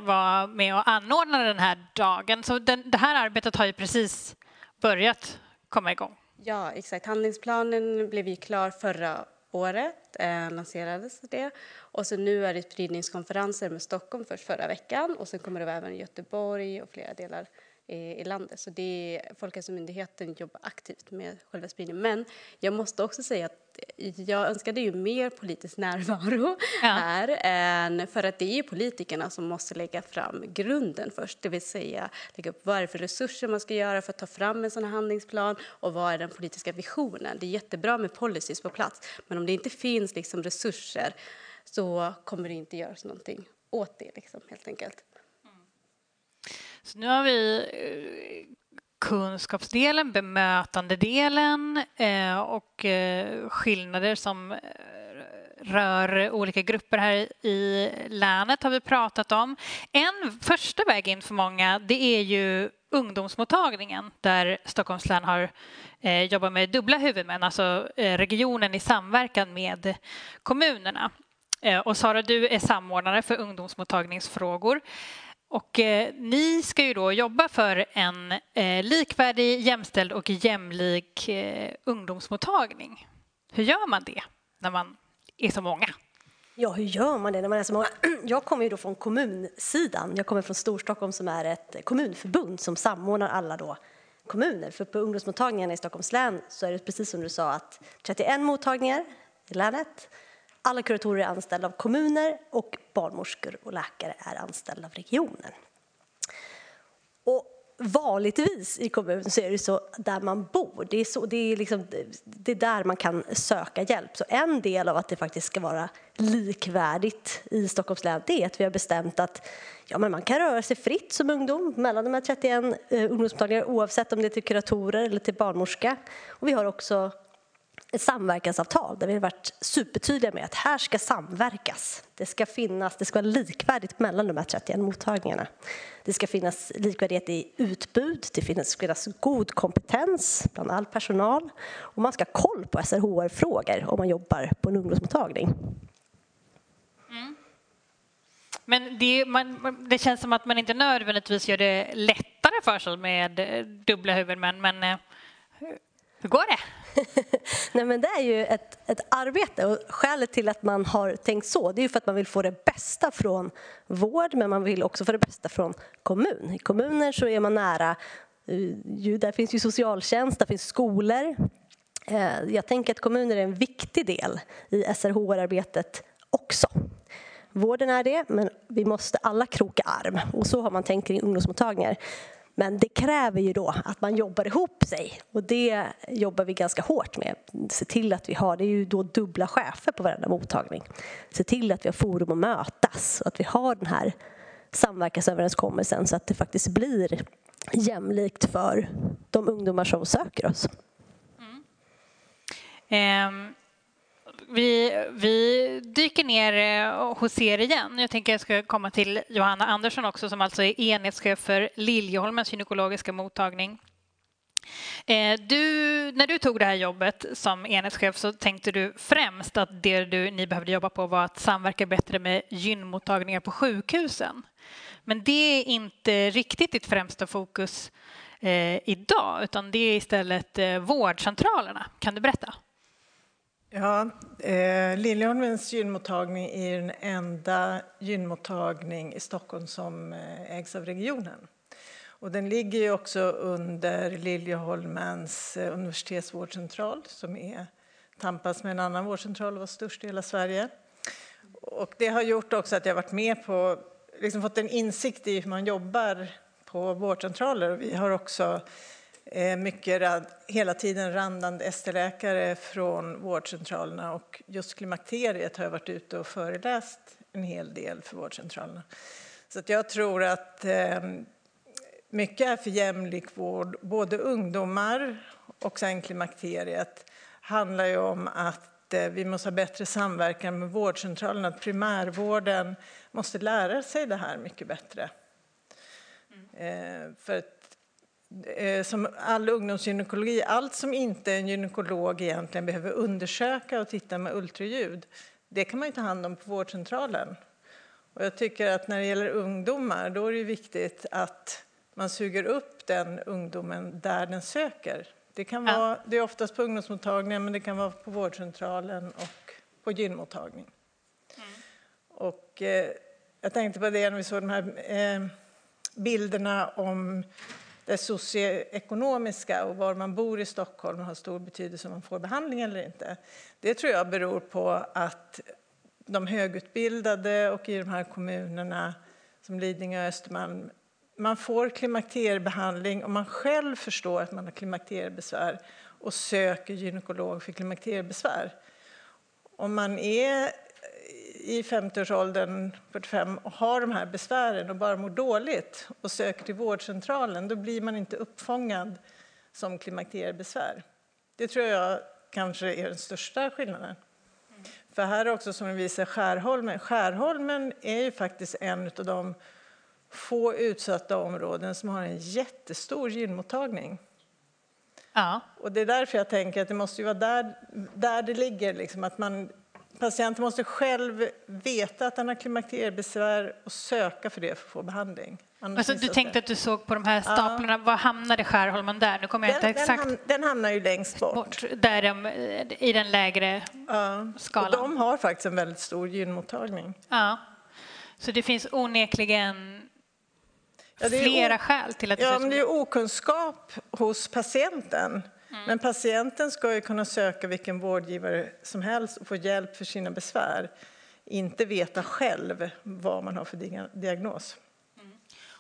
var med och anordnade den här dagen. Så det här arbetet har ju precis börjat komma igång. Ja, exakt. Handlingsplanen blev ju klar förra året, lanserades det. Och så nu är det spridningskonferenser med Stockholm förra veckan. Och sen kommer det även Göteborg och flera delar i landet. Så det är Folkhälsomyndigheten jobbar aktivt med själva spridningen. Men jag måste också säga att jag önskade ju mer politisk närvaro här. För att det är ju politikerna som måste lägga fram grunden först. Det vill säga lägga upp vad är det för resurser man ska göra för att ta fram en sån här handlingsplan. Och vad är den politiska visionen. Det är jättebra med policies på plats. Men om det inte finns liksom resurser så kommer det inte göras någonting åt det liksom, helt enkelt. Så nu har vi kunskapsdelen, bemötandedelen och skillnader som rör olika grupper här i länet har vi pratat om. En första väg in för många, det är ju ungdomsmottagningen där Stockholms län har jobbat med dubbla huvudmän, alltså regionen i samverkan med kommunerna. Och Sara, du är samordnare för ungdomsmottagningsfrågor. Och ni ska ju då jobba för en likvärdig, jämställd och jämlik ungdomsmottagning. Hur gör man det när man är så många? Ja, hur gör man det när man är så många? Jag kommer ju då från kommunsidan. Jag kommer från Storstockholm som är ett kommunförbund som samordnar alla då kommuner. För på ungdomsmottagningarna i Stockholms län så är det precis som du sa att 31 mottagningar i länet. Alla kuratorer är anställda av kommuner och barnmorskor och läkare är anställda av regionen. Och vanligtvis i kommunen så är det så där man bor. Det är där man kan söka hjälp. Så en del av att det faktiskt ska vara likvärdigt i Stockholms län, det är att vi har bestämt att men man kan röra sig fritt som ungdom mellan de här 31 ungdomsmottagningarna oavsett om det är till kuratorer eller till barnmorska. Och vi har också ett samverkansavtal där vi har varit supertydliga med att här ska samverkas. Det ska vara likvärdigt mellan de här 31 mottagningarna. Det ska finnas likvärdighet i utbud, det ska finnas god kompetens bland all personal och man ska ha koll på SRHR-frågor om man jobbar på en ungdomsmottagning. Mm. Men det känns som att man inte nödvändigtvis gör det lättare för sig med dubbla huvudmän, men hur går det? Nej, men det är ju ett arbete och skälet till att man har tänkt så, det är ju för att man vill få det bästa från vård, men man vill också få det bästa från kommun. I kommuner så är man nära, där finns ju socialtjänst, där finns skolor. Jag tänker att kommuner är en viktig del i SRHR-arbetet också. Vården är det, men vi måste alla kroka arm och så har man tänkt kring ungdomsmottagningar. Men det kräver ju då att man jobbar ihop sig och det jobbar vi ganska hårt med. Se till att vi har, det är ju då dubbla chefer på varenda mottagning. Se till att vi har forum att mötas och att vi har den här samverkansöverenskommelsen så att det faktiskt blir jämlikt för de ungdomar som söker oss. Vi dyker ner hos er igen. Jag tänker jag ska komma till Johanna Andersson också som alltså är enhetschef för Liljeholmens gynekologiska mottagning. När du tog det här jobbet som enhetschef så tänkte du främst att ni behövde jobba på var att samverka bättre med gynmottagningar på sjukhusen. Men det är inte riktigt ditt främsta fokus idag utan det är istället vårdcentralerna. Kan du berätta? Ja, Liljeholmens gynmottagning är den enda gynmottagning i Stockholm som ägs av regionen. Och den ligger ju också under Liljeholmens universitetsvårdcentral som tampas med en annan vårdcentral och var störst i hela Sverige. Och det har gjort också att jag varit med på, fått en insikt i hur man jobbar på vårdcentraler. Och vi har också hela tiden randande ST-läkare från vårdcentralerna och just klimakteriet har jag varit ute och föreläst en hel del för vårdcentralerna. Så att jag tror att mycket är för jämlik vård, både ungdomar och sen klimakteriet handlar ju om att vi måste ha bättre samverkan med vårdcentralerna. Att primärvården måste lära sig det här mycket bättre. För att som all ungdomsgynekologi, allt som inte en gynekolog egentligen behöver undersöka och titta med ultraljud, det kan man ju ta hand om på vårdcentralen. Och jag tycker att när det gäller ungdomar, då är det viktigt att man suger upp den ungdomen där den söker. Det kan vara, det är oftast på ungdomsmottagningen, men det kan vara på vårdcentralen och på gynmottagning. Och jag tänkte på det när vi såg de här bilderna om det socioekonomiska och var man bor i Stockholm har stor betydelse om man får behandling eller inte. Det tror jag beror på att de högutbildade och i de här kommunerna som Lidingö och Östermalm, man får klimakteriebehandling om man själv förstår att man har klimakteriebesvär och söker gynekolog för klimakteriebesvär. Om man är i 50-årsåldern, 45, och har de här besvären och bara mår dåligt och söker till vårdcentralen, då blir man inte uppfångad som klimakteriebesvär. Det tror jag kanske är den största skillnaden. För här också, som vi visar, Skärholmen. Skärholmen är ju faktiskt en av de få utsatta områden som har en jättestor gynmottagning. Ja. Och det är därför jag tänker att det måste ju vara där det ligger. Liksom, att patienten måste själv veta att han har klimakteriebesvär och söka för det för att få behandling. Alltså, du tänkte att du såg på de här staplarna. Var hamnade Skärholmen där? Nu kommer jag inte exakt. Den hamnar ju längst bort. Där i den lägre skalan. Och de har faktiskt en väldigt stor gynmottagning. Ja. Så det finns onekligen flera skäl till att det men det är okunskap hos patienten. Men patienten ska ju kunna söka vilken vårdgivare som helst och få hjälp för sina besvär. Inte veta själv vad man har för diagnos.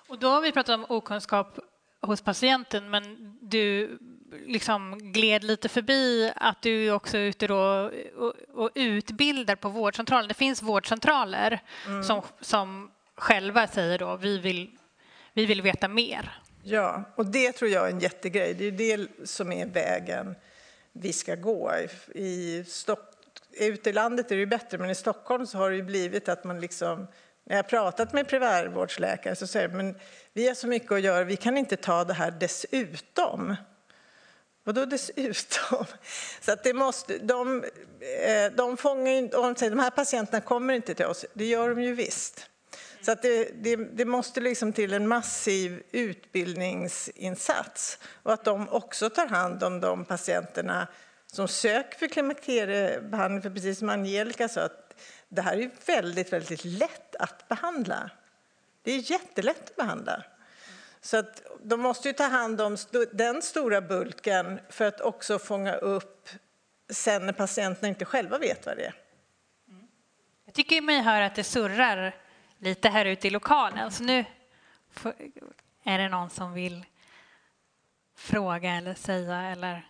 Och då har vi pratat om okunskap hos patienten, men du liksom gled lite förbi att du också är ute då och utbildar på vårdcentralen. Det finns vårdcentraler som själva säger då vi vill veta mer. Ja, och det tror jag är en jättegrej. Det är det som är vägen vi ska gå. Ute i landet är det ju bättre, men i Stockholm så har det ju blivit att man liksom... När jag har pratat med primärvårdsläkare så säger men vi har så mycket att göra, vi kan inte ta det här dessutom. Vadå dessutom? Så att det måste, de fångar inte, de säger de här patienterna kommer inte till oss, det gör de ju visst. Så att det måste liksom till en massiv utbildningsinsats och att de också tar hand om de patienterna som söker för klimakteriebehandling, för precis som Angelica sa att det här är väldigt, väldigt lätt att behandla. Det är jättelätt att behandla. Så att de måste ju ta hand om den stora bulken för att också fånga upp sen när patienterna inte själva vet vad det är. Jag tycker mig höra att det surrar lite här ute i lokalen. Så nu är det någon som vill fråga eller säga eller...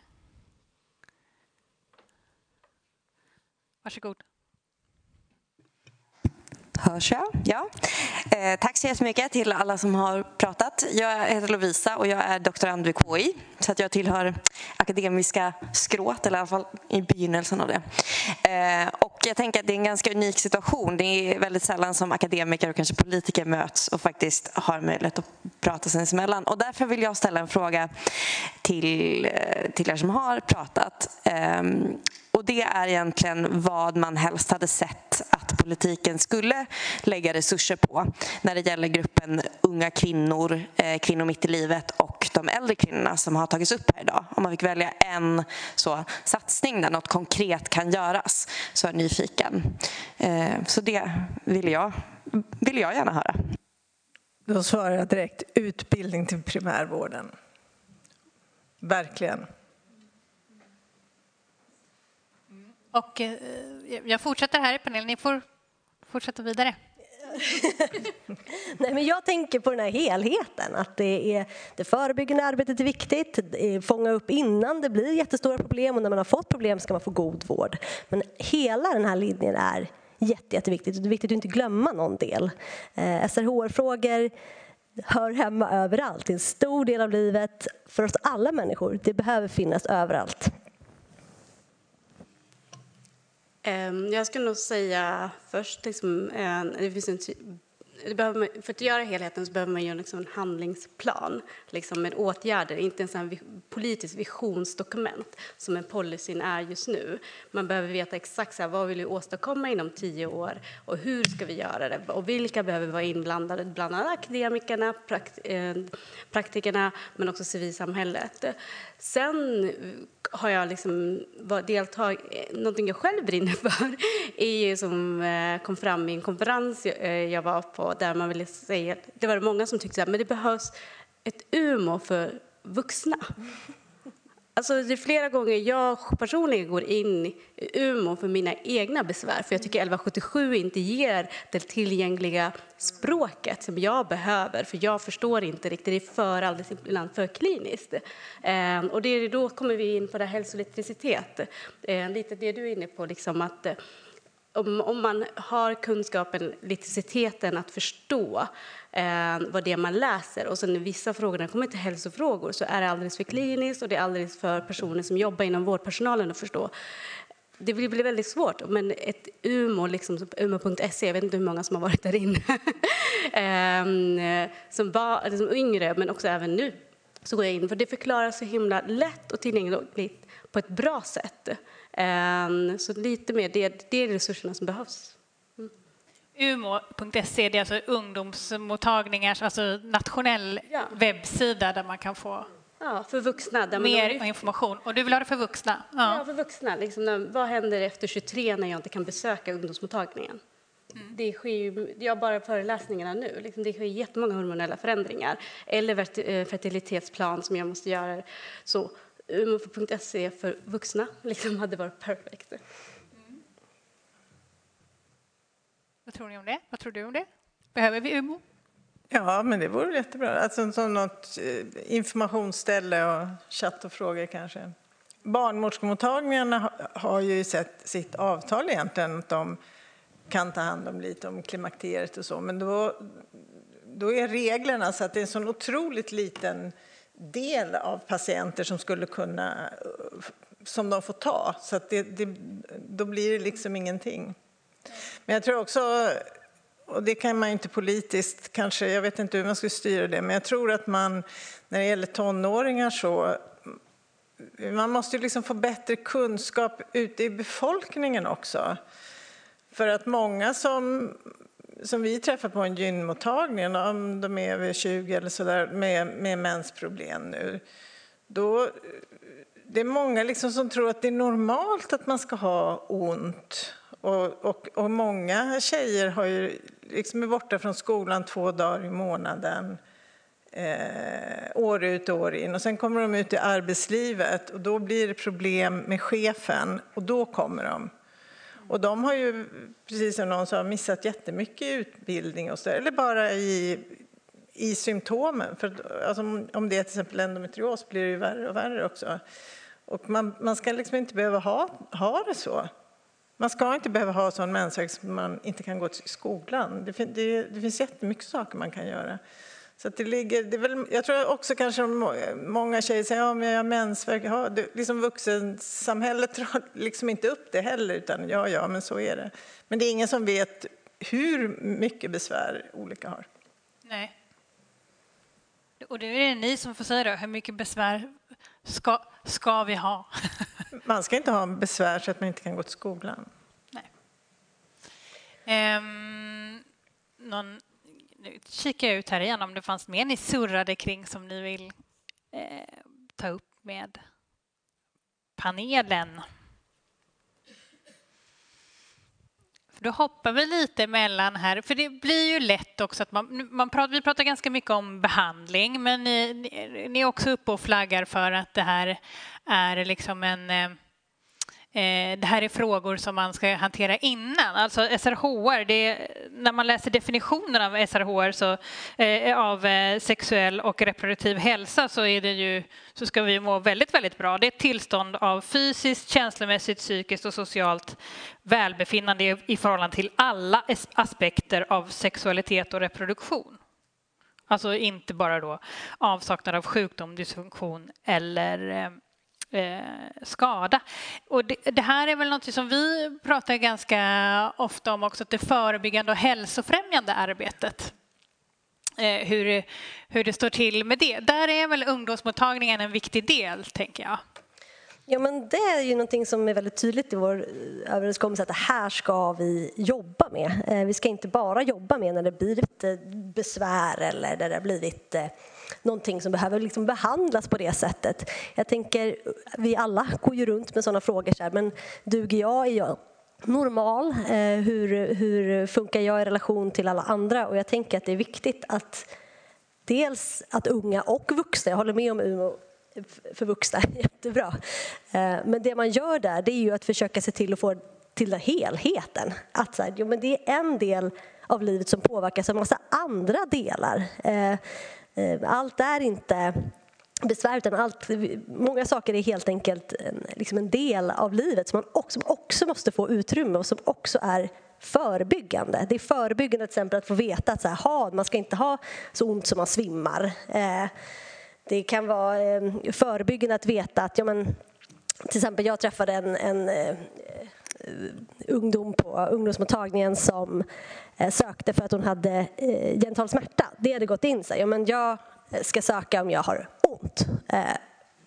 Varsågod. Hörs jag? Ja. Tack så jättemycket till alla som har pratat. Jag heter Lovisa och jag är doktorand vid KI. Så att jag tillhör akademiska skrået, eller i alla fall i begynnelsen av det. Och jag tänker att det är en ganska unik situation. Det är väldigt sällan som akademiker och kanske politiker möts och faktiskt har möjlighet att prata sinsemellan. Och därför vill jag ställa en fråga till er som har pratat. Och det är egentligen vad man helst hade sett att politiken skulle lägga resurser på när det gäller gruppen unga kvinnor, kvinnor mitt i livet och de äldre kvinnorna som har tagits upp här idag. Om man fick välja en så satsning där något konkret kan göras så är jag nyfiken. Så det vill jag gärna höra. Då svarar jag direkt, utbildning till primärvården. Verkligen. Och jag fortsätter här i panelen. Ni får fortsätta vidare. Nej, men jag tänker på den här helheten. Att det förebyggande arbetet är viktigt. Fånga upp innan det blir jättestora problem. Och när man har fått problem ska man få god vård. Men hela den här linjen är jätteviktigt. Det är viktigt att inte glömma någon del. SRHR-frågor hör hemma överallt. Det är en stor del av livet för oss alla människor. Det behöver finnas överallt. Jag skulle nog säga först, liksom, det finns för att göra helheten så behöver man göra liksom en handlingsplan liksom med åtgärder, inte en sån här politisk visionsdokument som en policyn är just nu. Man behöver veta exakt så här, vad vill vi åstadkomma inom 10 år och hur ska vi göra det och vilka behöver vara inblandade, bland annat akademikerna, praktikerna men också civilsamhället. Sen har jag liksom någonting jag själv brinner för är ju som kom fram i en konferens jag var på där man ville säga, det var många som tyckte att men det behövs ett UMO för vuxna. Alltså det är flera gånger jag personligen går in i UMO för mina egna besvär. För jag tycker 1177 inte ger det tillgängliga språket som jag behöver. För jag förstår inte riktigt, det är alldeles ibland för kliniskt. Och då kommer vi in på det här hälsoelektricitet. Lite det du är inne på, liksom att om man har kunskapen, electriciteten att förstå vad det är man läser, och sen vissa frågor, när det kommer till hälsofrågor, så är det alldeles för kliniskt och det är alldeles för personer som jobbar inom vårdpersonalen att förstå. Det blir väldigt svårt, men ett UMO, liksom umo.se, jag vet inte hur många som har varit där inne, som yngre, men också även nu, så går jag in, för det förklarar så himla lätt och tillgängligt på ett bra sätt. Så lite mer, det är resurserna som behövs. Umo.se, det är alltså ungdomsmottagningars, alltså nationell webbsida där man kan få för vuxna, där mer information. Och du vill ha det för vuxna? Ja, för vuxna. Liksom, vad händer efter 23 när jag inte kan besöka ungdomsmottagningen? Det sker ju, jag bara föreläsningarna nu, liksom, det sker jättemånga hormonella förändringar. Eller fertilitetsplan som jag måste göra. Så umo.se för vuxna liksom, hade varit perfekt. Vad tror ni om det? Vad tror du om det? Behöver vi UMO? Ja, men det vore jättebra. Alltså, som något informationsställe och chatt och frågor kanske. Barnmorskemottagningarna har ju sett sitt avtal egentligen att de kan ta hand om lite om klimakteriet och så. Men då är reglerna så att det är en sån otroligt liten del av patienter som skulle kunna, som de får ta. Så att då blir det liksom ingenting. Men jag tror också, och det kan man ju inte politiskt kanske, jag vet inte hur man ska styra det, men jag tror att man, när det gäller tonåringar så, man måste ju liksom få bättre kunskap ute i befolkningen också. För att många som vi träffar på en gynmottagning, om de är över 20 eller sådär, med mensproblem nu, då det är många liksom som tror att det är normalt att man ska ha ont. Och många tjejer har ju liksom är borta från skolan 2 dagar i månaden, år ut och år in. Och sen kommer de ut i arbetslivet och då blir det problem med chefen och då kommer de. Och de har ju, precis som någon sa, missat jättemycket utbildning och så, eller bara i symptomen. För alltså, om det är till exempel endometrios blir det ju värre och värre också. Och man ska liksom inte behöva ha det så. Man ska inte behöva ha sån mensvärk som man inte kan gå till skolan. Det finns jättemycket saker man kan göra. Så att det är väl, jag tror också kanske många tjejer säger ja, men jag har mensvärk. Ja, liksom vuxensamhället drar liksom inte upp det heller, utan ja, men så är det. Men det är ingen som vet hur mycket besvär olika har. Nej. Och det är ni som får säga då, hur mycket besvär ska vi ha? Man ska inte ha besvär så att man inte kan gå till skolan. Nej. Nu kikar jag ut här igen om det fanns mer ni surrade kring som ni vill ta upp med panelen. Då hoppar vi lite mellan här, för det blir ju lätt också att vi pratar ganska mycket om behandling, men ni är också uppe och flaggar för att det här är liksom det här är frågor som man ska hantera innan. Alltså SRHR, när man läser definitionen av SRHR av sexuell och reproduktiv hälsa så ska vi må väldigt, väldigt bra. Det är ett tillstånd av fysiskt, känslomässigt, psykiskt och socialt välbefinnande i förhållande till alla aspekter av sexualitet och reproduktion. Alltså inte bara då avsaknad av sjukdom, dysfunktion eller skada. Och det här är väl något som vi pratar ganska ofta om också, att det förebyggande och hälsofrämjande arbetet. Hur det står till med det. Där är väl ungdomsmottagningen en viktig del, tänker jag. Ja, men det är ju någonting som är väldigt tydligt i vår överenskommelse, att det här ska vi jobba med. Vi ska inte bara jobba med när det blir ett besvär eller när det har blivit någonting som behöver liksom behandlas på det sättet. Jag tänker, vi alla går ju runt med sådana frågor så här, men duger jag? Är jag normal? Hur funkar jag i relation till alla andra? Och jag tänker att det är viktigt att dels att unga och vuxna, jag håller med om UMO för vuxna, jättebra. Men det man gör där, det är ju att försöka se till att få till den helheten. Att så här, jo, men det är en del av livet som påverkas av en massa andra delar. Allt är inte besvär, utan många saker är helt enkelt liksom en del av livet som också måste få utrymme och som också är förebyggande. Det är förebyggande till exempel att få veta att man ska inte ha så ont som man svimmar. Det kan vara förebyggande att veta att till exempel jag träffade en ungdom på ungdomsmottagningen som sökte för att hon hade genital smärta. Det hade gått in sig. Jag ska söka om jag har ont.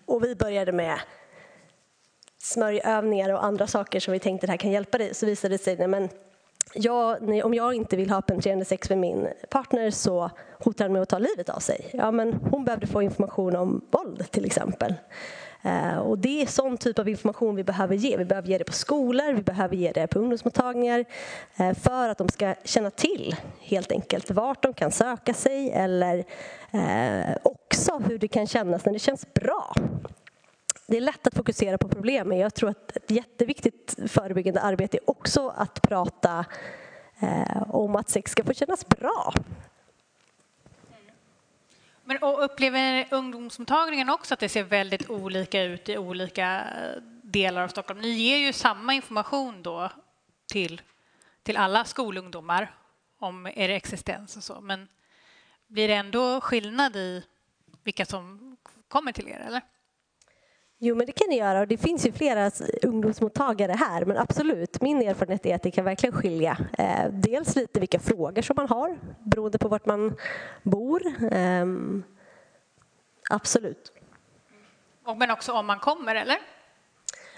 Och vi började med smörjövningar och andra saker som vi tänkte det här kan hjälpa dig. Så visade det sig om jag inte vill ha penetrerande sex med min partner så hotar han med att ta livet av sig. Hon behövde få information om våld till exempel. Och det är sån typ av information vi behöver ge. Vi behöver ge det på skolor, vi behöver ge det på ungdomsmottagningar för att de ska känna till helt enkelt vart de kan söka sig eller också hur det kan kännas när det känns bra. Det är lätt att fokusera på problemen. Jag tror att ett jätteviktigt förebyggande arbete är också att prata om att sex ska få kännas bra. Men upplever ungdomsmottagningen också att det ser väldigt olika ut i olika delar av Stockholm? Ni ger ju samma information då till alla skolungdomar om er existens och så. Men blir det ändå skillnad i vilka som kommer till er, eller? Jo, men det kan det göra. Och det finns ju flera ungdomsmottagare här. Men absolut, min erfarenhet är att det kan verkligen skilja. Dels lite vilka frågor som man har, beroende på vart man bor. Absolut. Men också om man kommer, eller?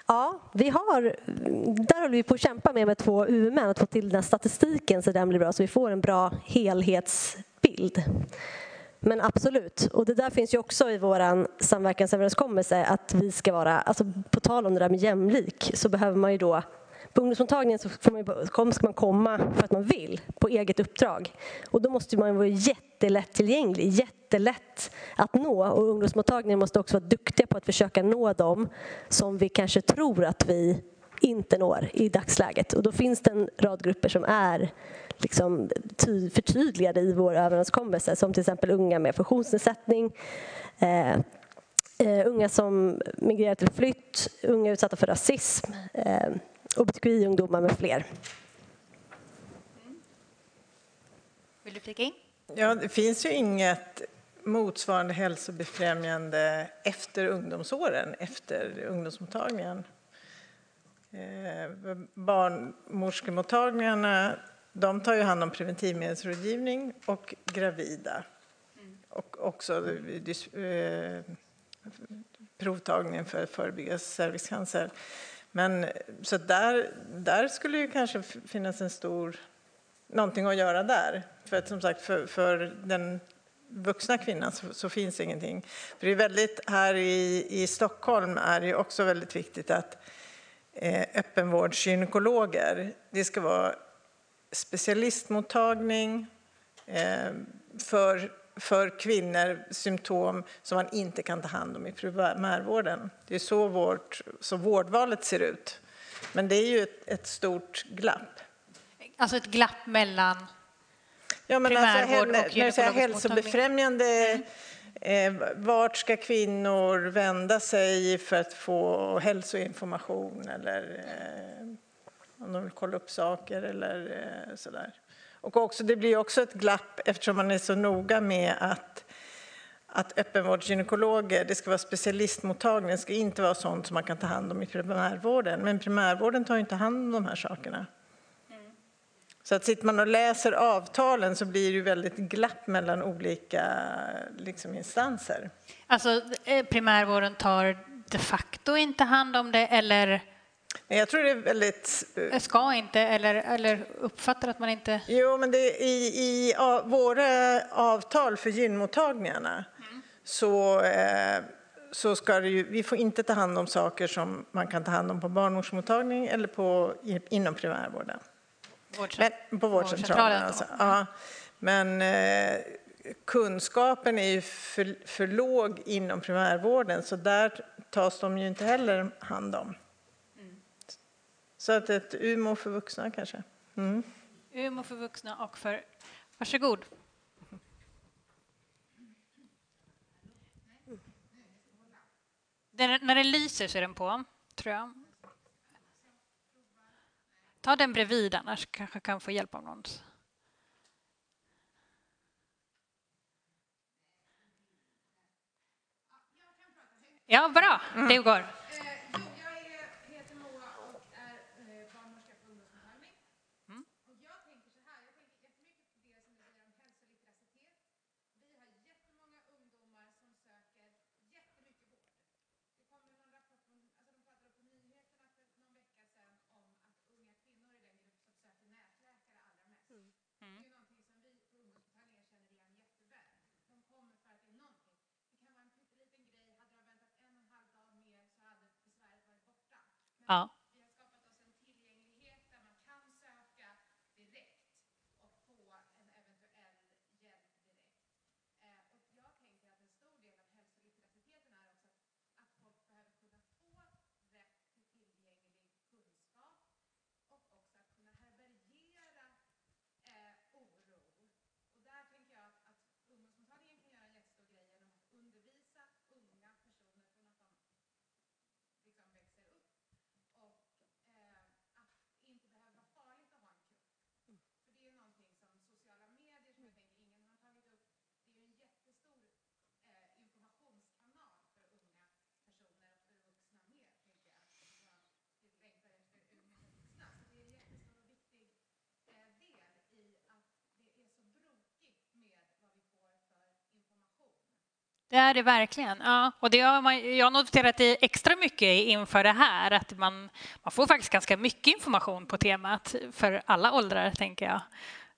Ja, där håller vi på att kämpa med 2 huvudmän att få till den här statistiken så den blir bra, så vi får en bra helhetsbild. Men absolut, och det där finns ju också i våran samverkansöverenskommelse att vi ska vara, alltså på tal om det där med jämlik, så behöver man ju då, på ungdomsmottagningen så ska man komma för att man vill, på eget uppdrag. Och då måste man vara jättelätt tillgänglig, jättelätt att nå. Och ungdomsmottagningen måste också vara duktiga på att försöka nå dem som vi kanske tror att vi inte når i dagsläget. Och då finns det en rad grupper som är liksom förtydligade i vår överenskommelse, som till exempel unga med funktionsnedsättning, unga som migrerar till flytt, unga utsatta för rasism, hbtqi-ungdomar med fler. Vill du flika in? Ja, det finns ju inget motsvarande hälsobefrämjande efter ungdomsåren, efter ungdomsmottagningen. Barnmorskemottagningarna, de tar ju hand om preventivmedelsrådgivning och gravida. Och också provtagningen för att förebygga cervixcancer. Men så där skulle ju kanske finnas någonting att göra där. För att som sagt för den vuxna kvinnan så finns ingenting. För det är väldigt, här i Stockholm är det också väldigt viktigt att öppenvårdsgynekologer, det ska vara specialistmottagning för kvinnor, symptom som man inte kan ta hand om i primärvården. Det är så vårdvalet ser ut. Men det är ju ett stort glapp. Alltså ett glapp mellan primärvård och gynekologisk hälsobefrämjande. Vart ska kvinnor vända sig för att få hälsoinformation eller om de vill kolla upp saker eller sådär. Och också, det blir också ett glapp eftersom man är så noga med att öppenvårdsgynekologer, det ska vara specialistmottagning, det ska inte vara sånt som man kan ta hand om i primärvården. Men primärvården tar ju inte hand om de här sakerna. Så att sitter man och läser avtalen så blir det ju väldigt glapp mellan olika instanser. Alltså primärvården tar de facto inte hand om det, eller? Jag tror det är väldigt... Ska inte, eller uppfattar att man inte... Jo, men det i våra avtal för gynmottagningarna så ska det ju, vi får inte ta hand om saker som man kan ta hand om på barnmorskemottagning eller inom primärvården. På vårdcentralen. Alltså. Ja. Men kunskapen är ju för låg inom primärvården, så där tas de ju inte heller hand om. Så att ett UMO för vuxna kanske. UMO för vuxna och för... Varsågod. När den lyser så är den på, tror jag. Ta den bredvid, annars kanske kan få hjälp av någon. Ja, bra. Det går. Ja. Det är det verkligen. Ja. Och det har jag har noterat det extra mycket inför det här, att man får faktiskt ganska mycket information på temat för alla åldrar, tänker jag.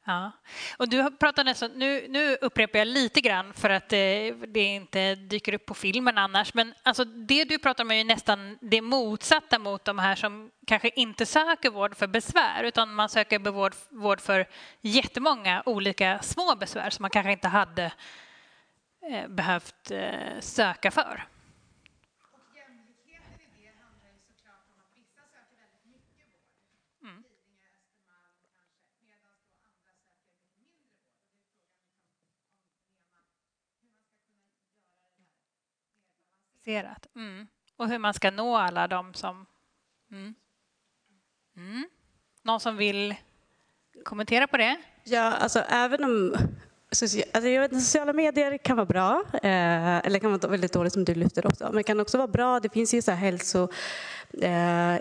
Ja. Och du pratar nästan, nu upprepar jag lite grann för att det inte dyker upp på filmen annars, men alltså det du pratar om är ju nästan det motsatta mot de här som kanske inte söker vård för besvär, utan man söker vård för jättemånga olika små besvär som man kanske inte hade behövt söka för. Och jämlikheten i det handlar ju såklart om att vissa söker väldigt mycket vård. Lidingö, Östermalm kanske, medan då andra söker mycket mindre vård. Och det är frågan om hur man ska kunna göra det här mer balanserat. Och hur man ska nå alla de som... Någon som vill kommentera på det? Ja, alltså även om... jag vet, sociala medier kan vara bra, eller kan vara väldigt dåligt som du lyfter också. Men det kan också vara bra. Det finns ju så här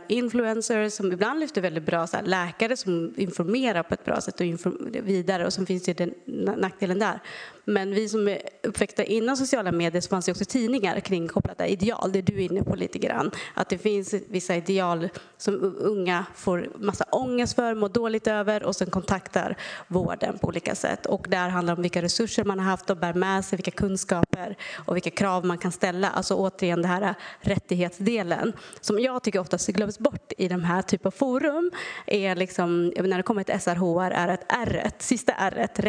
influencers som ibland lyfter väldigt bra, så här, läkare som informerar på ett bra sätt och vidare, och så finns det den nackdelen där. Men vi som är uppväxta innan sociala medier, så fanns det också tidningar kring kopplat till ideal. Det är du inne på lite grann. Att det finns vissa ideal som unga får massa ångest för, mår dåligt över, och sen kontaktar vården på olika sätt. Och där handlar det om vilka resurser man har haft och bär med sig, vilka kunskaper och vilka krav man kan ställa. Alltså återigen det här rättighetsdelen som jag tycker oftast glöms bort i de här typ av forum, är liksom, när det kommer till SRHR, är ett sista R-et,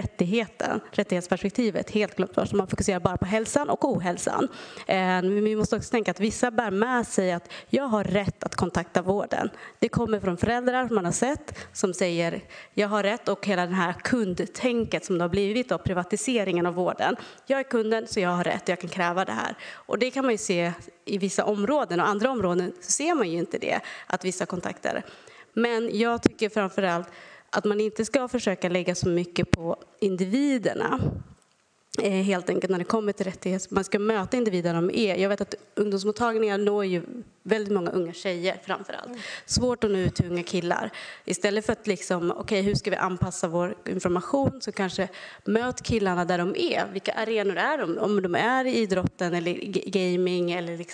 rättighetsperspektivet, helt glömt bort. Så man fokuserar bara på hälsan och ohälsan. Vi måste också tänka att vissa bär med sig att jag har rätt att kontakta vården. Det kommer från föräldrar man har sett som säger jag har rätt, och hela den här kundtänket som det har blivit av privatiseringen av vården. Jag är kunden så jag har rätt och jag kan kräva det här. Och det kan man ju se i vissa områden, och andra områden så ser man ju inte det, att vissa kontakter. Men jag tycker framförallt att man inte ska försöka lägga så mycket på individerna. Helt enkelt när det kommer till rättigheter. Man ska möta individerna de är. Jag vet att ungdomsmottagningar når ju väldigt många unga tjejer framförallt. Svårt att nå ut till unga killar. Istället för att hur ska vi anpassa vår information, så kanske möt killarna där de är. Vilka arenor är de? Om de är i idrotten eller gaming eller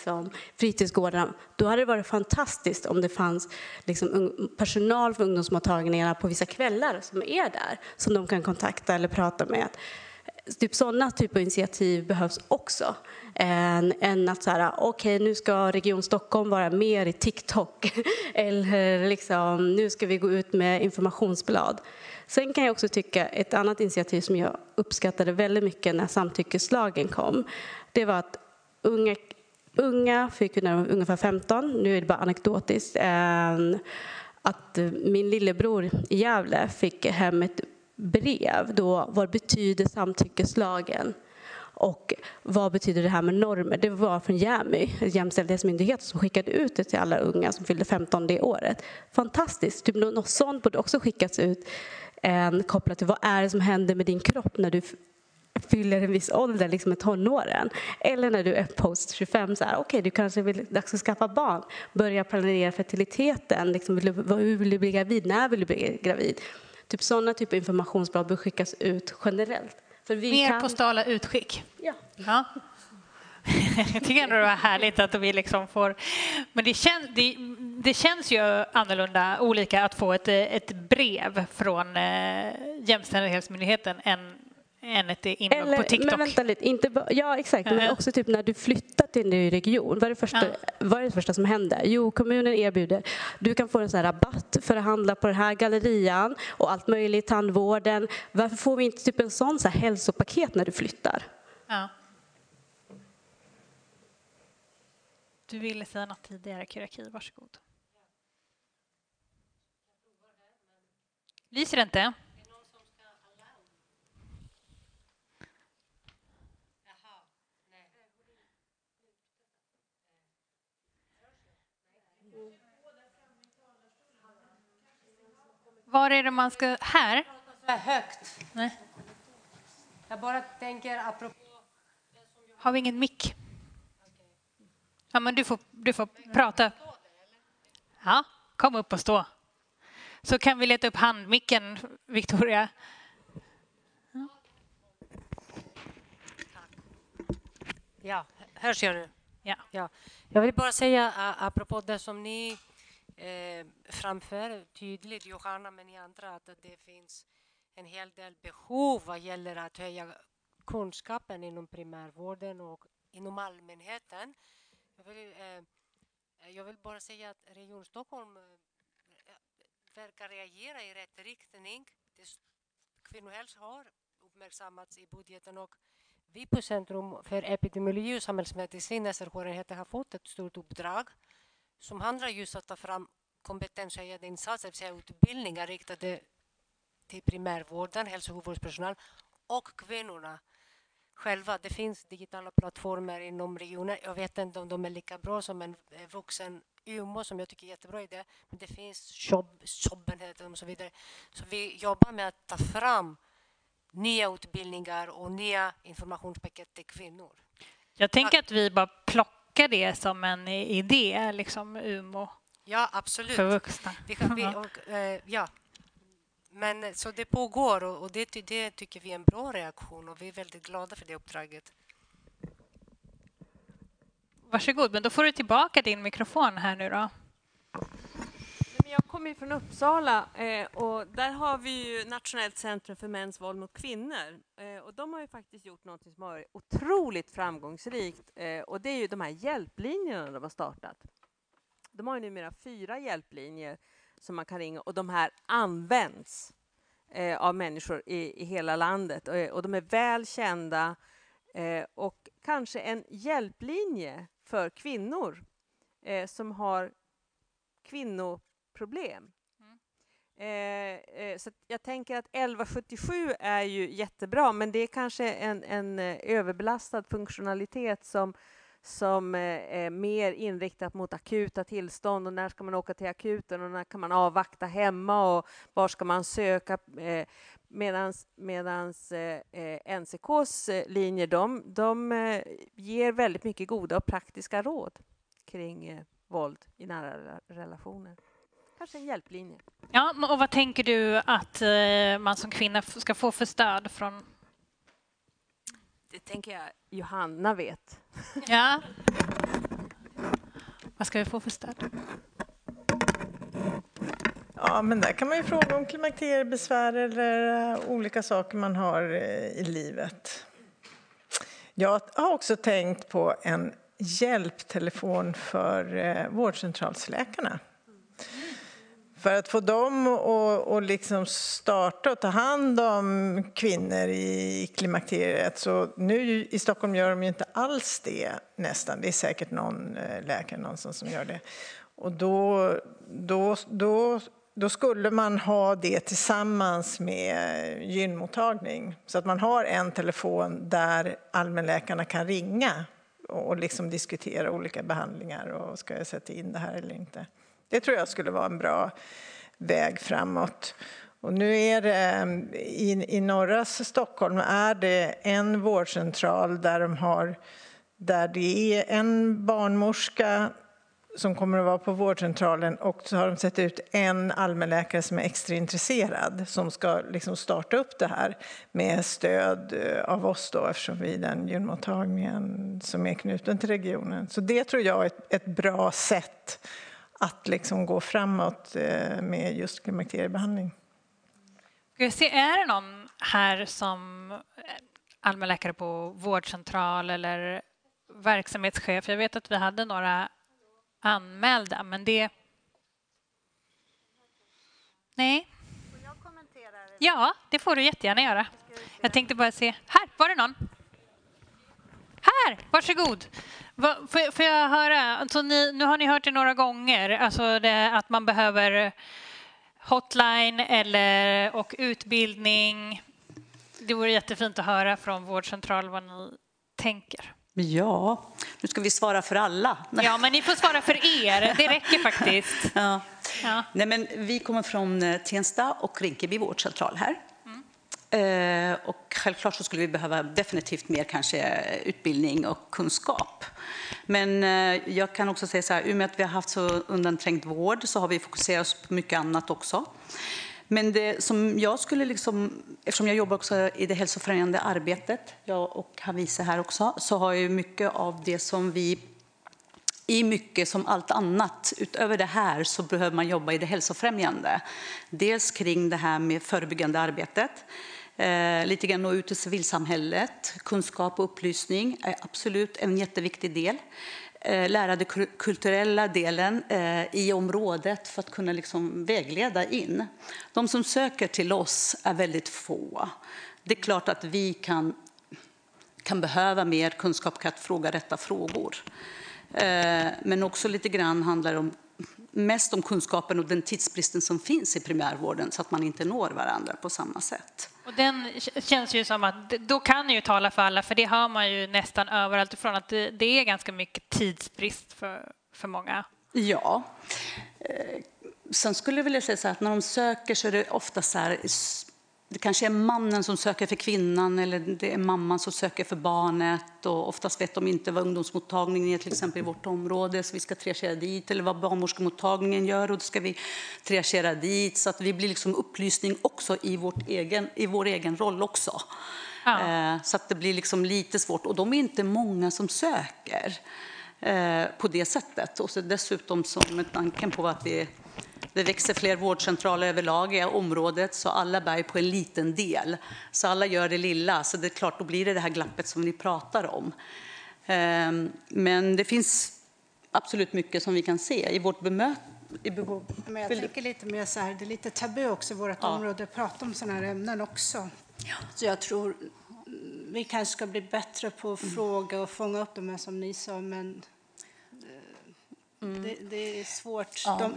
fritidsgårdarna, då hade det varit fantastiskt om det fanns personal för ungdomsmottagningarna på vissa kvällar som är där, som de kan kontakta eller prata med. Sådana typer av initiativ behövs också, än att nu ska Region Stockholm vara mer i TikTok eller nu ska vi gå ut med informationsblad. Sen kan jag också tycka ett annat initiativ som jag uppskattade väldigt mycket när samtyckeslagen kom, det var att unga fick, när de var ungefär 15, nu är det bara anekdotiskt, att min lillebror i Gävle fick hem ett brev då, vad betyder samtyckeslagen? Och vad betyder det här med normer? Det var från JämY, Jämställdhetsmyndigheten, som skickade ut det till alla unga som fyllde 15 det året. Fantastiskt. Typ något sånt borde också skickas ut kopplat till vad är det som händer med din kropp när du fyller en viss ålder, liksom i tonåren. Eller när du är post 25, så här, okej, du kanske vill dags att skaffa barn. Börja planera fertiliteten. Liksom, hur vill du bli gravid? När vill du bli gravid? Typ sådana typer av informationsblad bör skickas ut generellt. För Mer postala utskick. Ja. Jag tycker ändå det var härligt att vi liksom får... Men det känns ju annorlunda, olika att få ett brev från Jämställdhetsmyndigheten än ett inlogg på TikTok. Men vänta lite, ja exakt, men också typ när du flyttar till en ny region, vad är det första som händer? Jo, kommunen erbjuder, du kan få en sån här rabatt för att handla på den här gallerian och allt möjligt, tandvården. Varför får vi inte typ en sån här hälsopaket när du flyttar? Ja. Du ville säga något tidigare, Kyraki, varsågod. Lyser det inte? Var är det man ska... Här? Så här högt. Nej. Jag bara tänker apropå... Har vi ingen mick? Ja, men du får prata. Ja, kom upp och stå. Så kan vi leta upp handmicken, Victoria. Ja, hörs jag nu? Ja. Jag vill bara säga apropå det som ni framför tydligt, Johanna, men ni andra, att det finns en hel del behov vad gäller att höja kunskapen inom primärvården och inom allmänheten. Jag vill bara säga att Region Stockholm verkar reagera i rätt riktning. Kvinnohälsa har uppmärksammats i budgeten och vi på Centrum för epidemiologi och samhällsmedicin, SRH-enheten, har fått ett stort uppdrag som handlar just om att ta fram kompetenshöjande insatser, det vill säga utbildningar riktade till primärvården, hälso- och sjukvårdspersonal och kvinnorna själva. Det finns digitala plattformar inom regionen. Jag vet inte om de är lika bra som en vuxen Umeå, som jag tycker är jättebra idé. Men det finns jobben och så vidare. Så vi jobbar med att ta fram nya utbildningar och nya informationspaket till kvinnor. Jag tänker att vi bara plockar det som en idé, liksom Umeå. Ja, absolut. För vuxna. Ja. Men så det pågår och det tycker vi är en bra reaktion och vi är väldigt glada för det uppdraget. Varsågod, men då får du tillbaka din mikrofon här nu då. Jag kommer från Uppsala och där har vi ju Nationellt centrum för mäns våld mot kvinnor. Och de har ju faktiskt gjort något som har varit otroligt framgångsrikt och det är ju de här hjälplinjerna de har startat. De har ju numera 4 hjälplinjer som man kan ringa och de här används av människor i hela landet och de är väl kända och kanske en hjälplinje för kvinnor som har kvinnoproblem. Så jag tänker att 1177 är ju jättebra, men det är kanske en överbelastad funktionalitet som är mer inriktat mot akuta tillstånd och när ska man åka till akuten och när kan man avvakta hemma och var ska man söka, medans NCKs linjer de ger väldigt mycket goda och praktiska råd kring våld i nära relationer. Kanske en hjälplinje. Ja, och vad tänker du att man som kvinna ska få för stöd från? Det tänker jag Johanna vet. Ja. Vad ska vi få för stöd? Ja, men där kan man ju fråga om klimakteriebesvär eller olika saker man har i livet. Jag har också tänkt på en hjälptelefon för vårdcentralsläkarna. För att få dem att liksom starta och ta hand om kvinnor i klimakteriet. Så nu i Stockholm gör de ju inte alls det nästan. Det är säkert någon läkare någonstans som gör det. Och då då skulle man ha det tillsammans med gynmottagning. Så att man har en telefon där allmänläkarna kan ringa och liksom diskutera olika behandlingar och ska jag sätta in det här eller inte. Det tror jag skulle vara en bra väg framåt. Och nu är det i norra Stockholm är det en vårdcentral där det är en barnmorska som kommer att vara på vårdcentralen och så har de sett ut en allmänläkare som är extra intresserad som ska liksom starta upp det här med stöd av oss då eftersom vi är den gynmottagningen som är knuten till regionen. Så det tror jag är ett bra sätt att liksom gå framåt med just klimakteriebehandling. Ska jag se, är det någon här som allmänläkare på vårdcentral eller verksamhetschef? Jag vet att vi hade några anmälda, men det... Nej. Får jag kommentera det? Ja, det får du jättegärna göra. Jag tänkte bara se. Här, var det någon? Här, varsågod. Får jag höra? Alltså, nu har ni hört det några gånger. Alltså att man behöver hotline och utbildning. Det vore jättefint att höra från vårdcentral vad ni tänker. Ja, nu ska vi svara för alla. Ja, men ni får svara för er. Det räcker faktiskt. Ja. Ja. Nej, men vi kommer från Tensta och Rinkeby vårdcentral här. Och självklart så skulle vi behöva definitivt mer kanske utbildning och kunskap. Men jag kan också säga så här, i och med att vi har haft så undanträngd vård så har vi fokuserat på mycket annat också. Men det som jag skulle liksom, eftersom jag jobbar också i det hälsofrämjande arbetet, jag och Havise här också, så har ju mycket av det som vi, i mycket som allt annat, utöver det här så behöver man jobba i det hälsofrämjande. Dels kring det här med förebyggande arbetet, lite grann nå ut i civilsamhället, kunskap och upplysning är absolut en jätteviktig del. Lära den kulturella delen i området för att kunna liksom vägleda in. De som söker till oss är väldigt få. Det är klart att vi kan behöva mer kunskap att fråga rätta frågor. Men också lite grann handlar det mest om kunskapen och den tidsbristen som finns i primärvården så att man inte når varandra på samma sätt. Och den känns ju som att då kan ju tala för alla, för det hör man ju nästan överallt ifrån att det är ganska mycket tidsbrist för många. Ja. Sen skulle jag vilja säga så här att när de söker så är det ofta så här, det kanske är mannen som söker för kvinnan eller det är mamman som söker för barnet och oftast vet de inte vad ungdomsmottagningen är till exempel i vårt område så vi ska triagera dit eller vad barnmorskemottagningen gör och då ska vi triagera dit så att vi blir liksom upplysning också i vår egen roll också. Ja. Så att det blir liksom lite svårt och de är inte många som söker på det sättet och så dessutom som tanken på att det växer fler vårdcentraler överlag i området så alla bär på en liten del. Så alla gör det lilla. Så det är klart, då blir det här glappet som ni pratar om. Men det finns absolut mycket som vi kan se i vårt bemötande. Men jag tänker lite mer så här, det är lite tabu också i vårt område att prata om sådana här ämnen också. Ja. Så jag tror vi kanske ska bli bättre på att fråga och fånga upp dem här som ni sa, men det är svårt. Ja.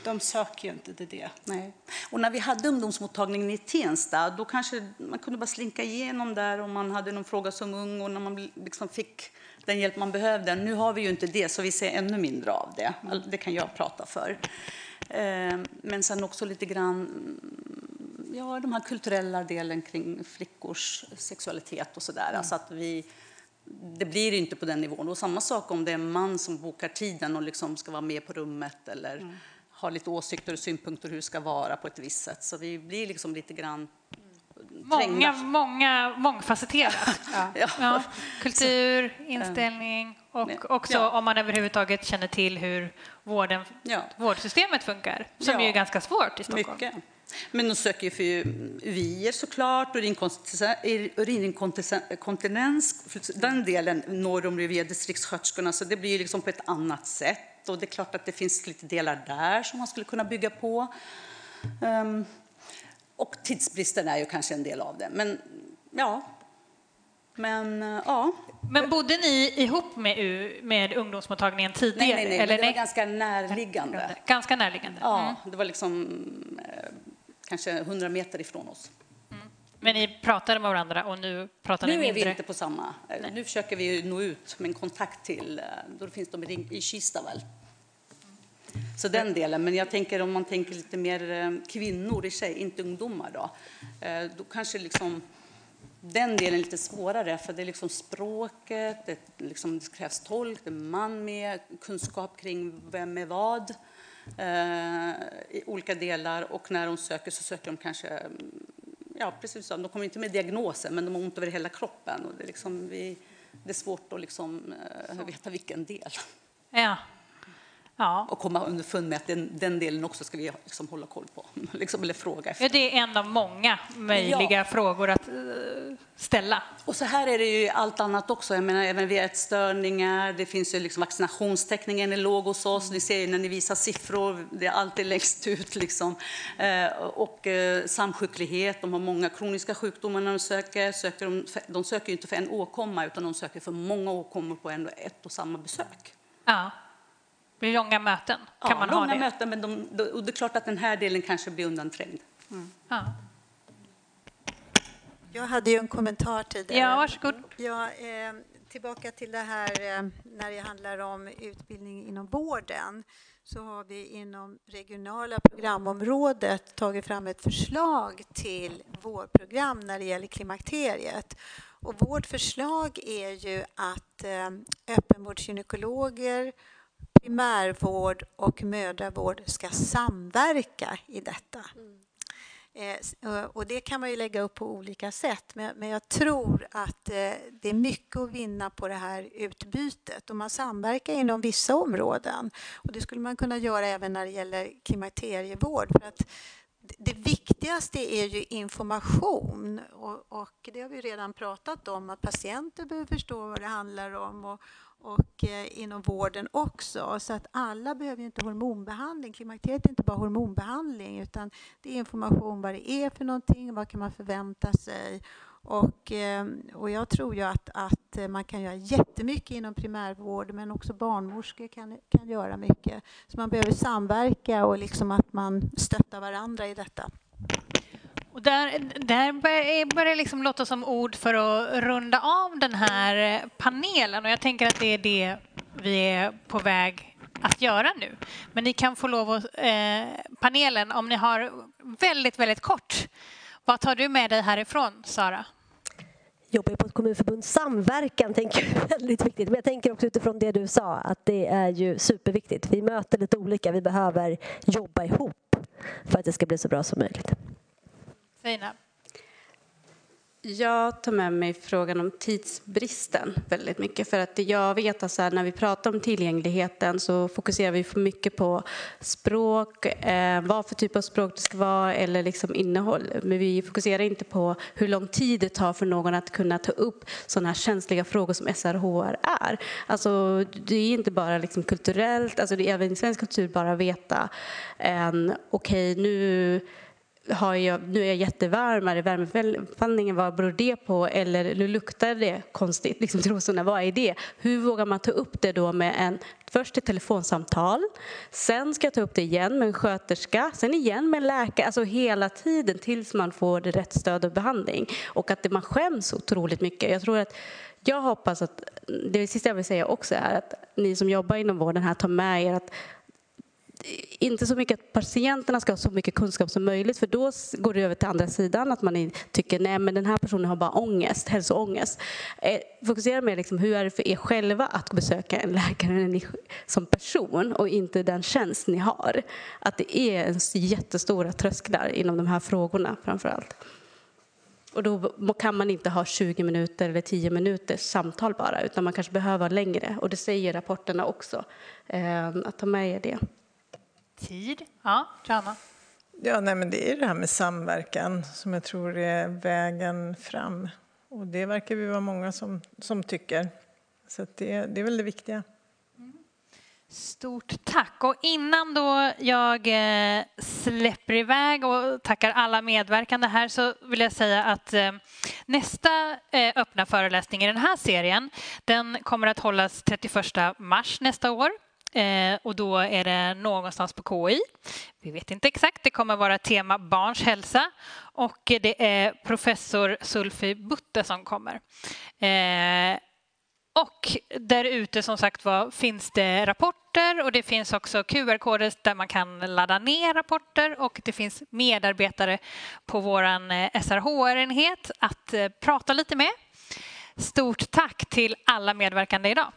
De söker ju inte det. Nej. Och när vi hade ungdomsmottagningen i Tensta, då kanske man kunde bara slinka igenom där om man hade någon fråga som ung och när man liksom fick den hjälp man behövde. Nu har vi ju inte det, så vi ser ännu mindre av det. Det kan jag prata för. Men sen också lite grann de här kulturella delen kring flickors sexualitet och sådär. Alltså att det blir inte på den nivån. Och samma sak om det är en man som bokar tiden och liksom ska vara med på rummet eller har lite åsikter och synpunkter hur det ska vara på ett visst sätt. Så vi blir liksom lite grann mångfacetterat. Ja. Kultur, inställning och också om man överhuvudtaget känner till hur vårdsystemet funkar. Som är ganska svårt i Stockholm. Mycket. Men de söker ju för UIer såklart, urininkontinens, den delen når de via distriktssköterskorna så det blir ju liksom på ett annat sätt och det är klart att det finns lite delar där som man skulle kunna bygga på. Och tidsbristen är ju kanske en del av det, men ja. Men ja. Men bodde ni ihop med ungdomsmottagningen tidigare? Nej, eller det var ganska närliggande. Ganska närliggande? Ja, det var liksom kanske 100 meter ifrån oss. Men ni pratade med varandra och nu pratar ni mindre? Nu är vi inte på samma. Nu försöker vi nå ut med en kontakt till, då finns de i Kista väl. Så den delen, men jag tänker om man tänker lite mer kvinnor i sig, inte ungdomar då kanske liksom den delen är lite svårare, för det är liksom språket, det krävs tolk, det är man med kunskap kring vem är vad i olika delar, och när de söker så söker de kanske, ja precis så, de kommer inte med diagnoser men de har ont över hela kroppen och det är, liksom, det är svårt att liksom, veta vilken del. Ja. Ja. Och komma underfund med att den delen också ska vi liksom hålla koll på. Liksom, eller fråga efter. Ja, det är en av många möjliga frågor att ställa. Och så här är det ju allt annat också. Jag menar, även vid ätstörningar. Det finns ju liksom vaccinationstäckningen är låg hos oss. Ni ser ju när ni visar siffror. Det är alltid längst ut. Liksom. Och samsjuklighet. De har många kroniska sjukdomar när de söker. De söker ju inte för en åkomma utan de söker för många åkommor på ett och samma besök. Ja. Det blir långa möten. Kan man ha det? Långa möten, men och det är klart att den här delen kanske blir undanträngd. Ja. Jag hade ju en kommentar tidigare. Ja, varsågod. Ja, tillbaka till det här när det handlar om utbildning inom vården, så har vi inom regionala programområdet tagit fram ett förslag till vårdprogram när det gäller klimakteriet. Och vårt förslag är ju att öppenvårdsgynekologer, primärvård och mödravård ska samverka i detta. Och det kan man ju lägga upp på olika sätt, men jag tror att det är mycket att vinna på det här utbytet. Och man samverkar inom vissa områden, och det skulle man kunna göra även när det gäller klimakterievård. För att det viktigaste är ju information, och det har vi redan pratat om, att patienter behöver förstå vad det handlar om, och inom vården också. Så att alla behöver ju inte hormonbehandling. Klimakteriet är inte bara hormonbehandling, utan det är information vad det är för någonting, vad kan man förvänta sig. Och jag tror ju att man kan göra jättemycket inom primärvård, men också barnmorskor kan göra mycket. Så man behöver samverka och liksom att man stöttar varandra i detta. Och där börjar det liksom låta som ord för att runda av den här panelen. Och jag tänker att det är det vi är på väg att göra nu. Men ni kan få lov att panelen, om ni har väldigt, väldigt kort. Vad tar du med dig härifrån, Sara? Jobbar på ett kommunförbund. Samverkan tänker jag är väldigt viktigt. Men jag tänker också utifrån det du sa att det är ju superviktigt. Vi möter lite olika. Vi behöver jobba ihop för att det ska bli så bra som möjligt. Fina. Jag tar med mig frågan om tidsbristen väldigt mycket. För att jag vet att så här, när vi pratar om tillgängligheten så fokuserar vi för mycket på språk, vad för typ av språk det ska vara eller liksom innehåll. Men vi fokuserar inte på hur lång tid det tar för någon att kunna ta upp sådana här känsliga frågor som SRHR är. Alltså, det är inte bara liksom kulturellt, alltså det är även i svensk kultur bara veta okej, nu är jag jättevarmare, värmefallningen, vad beror det på? Eller nu luktar det konstigt, liksom trosorna, vad är det? Hur vågar man ta upp det då med först ett telefonsamtal, sen ska jag ta upp det igen med en sköterska, sen igen med en läkare, alltså hela tiden tills man får det rätt stöd och behandling. Och att man skäms otroligt mycket. Jag hoppas att, det sista jag vill säga också är att ni som jobbar inom vården här tar med er att inte så mycket att patienterna ska ha så mycket kunskap som möjligt, för då går det över till andra sidan att man tycker nej, men den här personen har bara ångest, hälsoångest. Fokusera mer liksom, hur är det för er själva att besöka en läkare som person och inte den tjänst ni har. Att det är en jättestora trösklar inom de här frågorna framför allt. Och då kan man inte ha 20 minuter eller 10 minuters samtal bara, utan man kanske behöver längre. Och det säger rapporterna också, att ta med er det. Tid. Ja, Johanna. Ja, nej, men det är det här med samverkan som jag tror är vägen fram. Och det verkar vi vara många som tycker. Så att det är väl det viktiga. Stort tack. Och innan då jag släpper iväg och tackar alla medverkande här så vill jag säga att nästa öppna föreläsning i den här serien, den kommer att hållas 31 mars nästa år. Och då är det någonstans på KI. Vi vet inte exakt. Det kommer vara tema barns hälsa. Och det är professor Sulfi Butte som kommer. Och där ute som sagt finns det rapporter och det finns också QR-koder där man kan ladda ner rapporter och det finns medarbetare på våran SRHR-enhet att prata lite med. Stort tack till alla medverkande idag.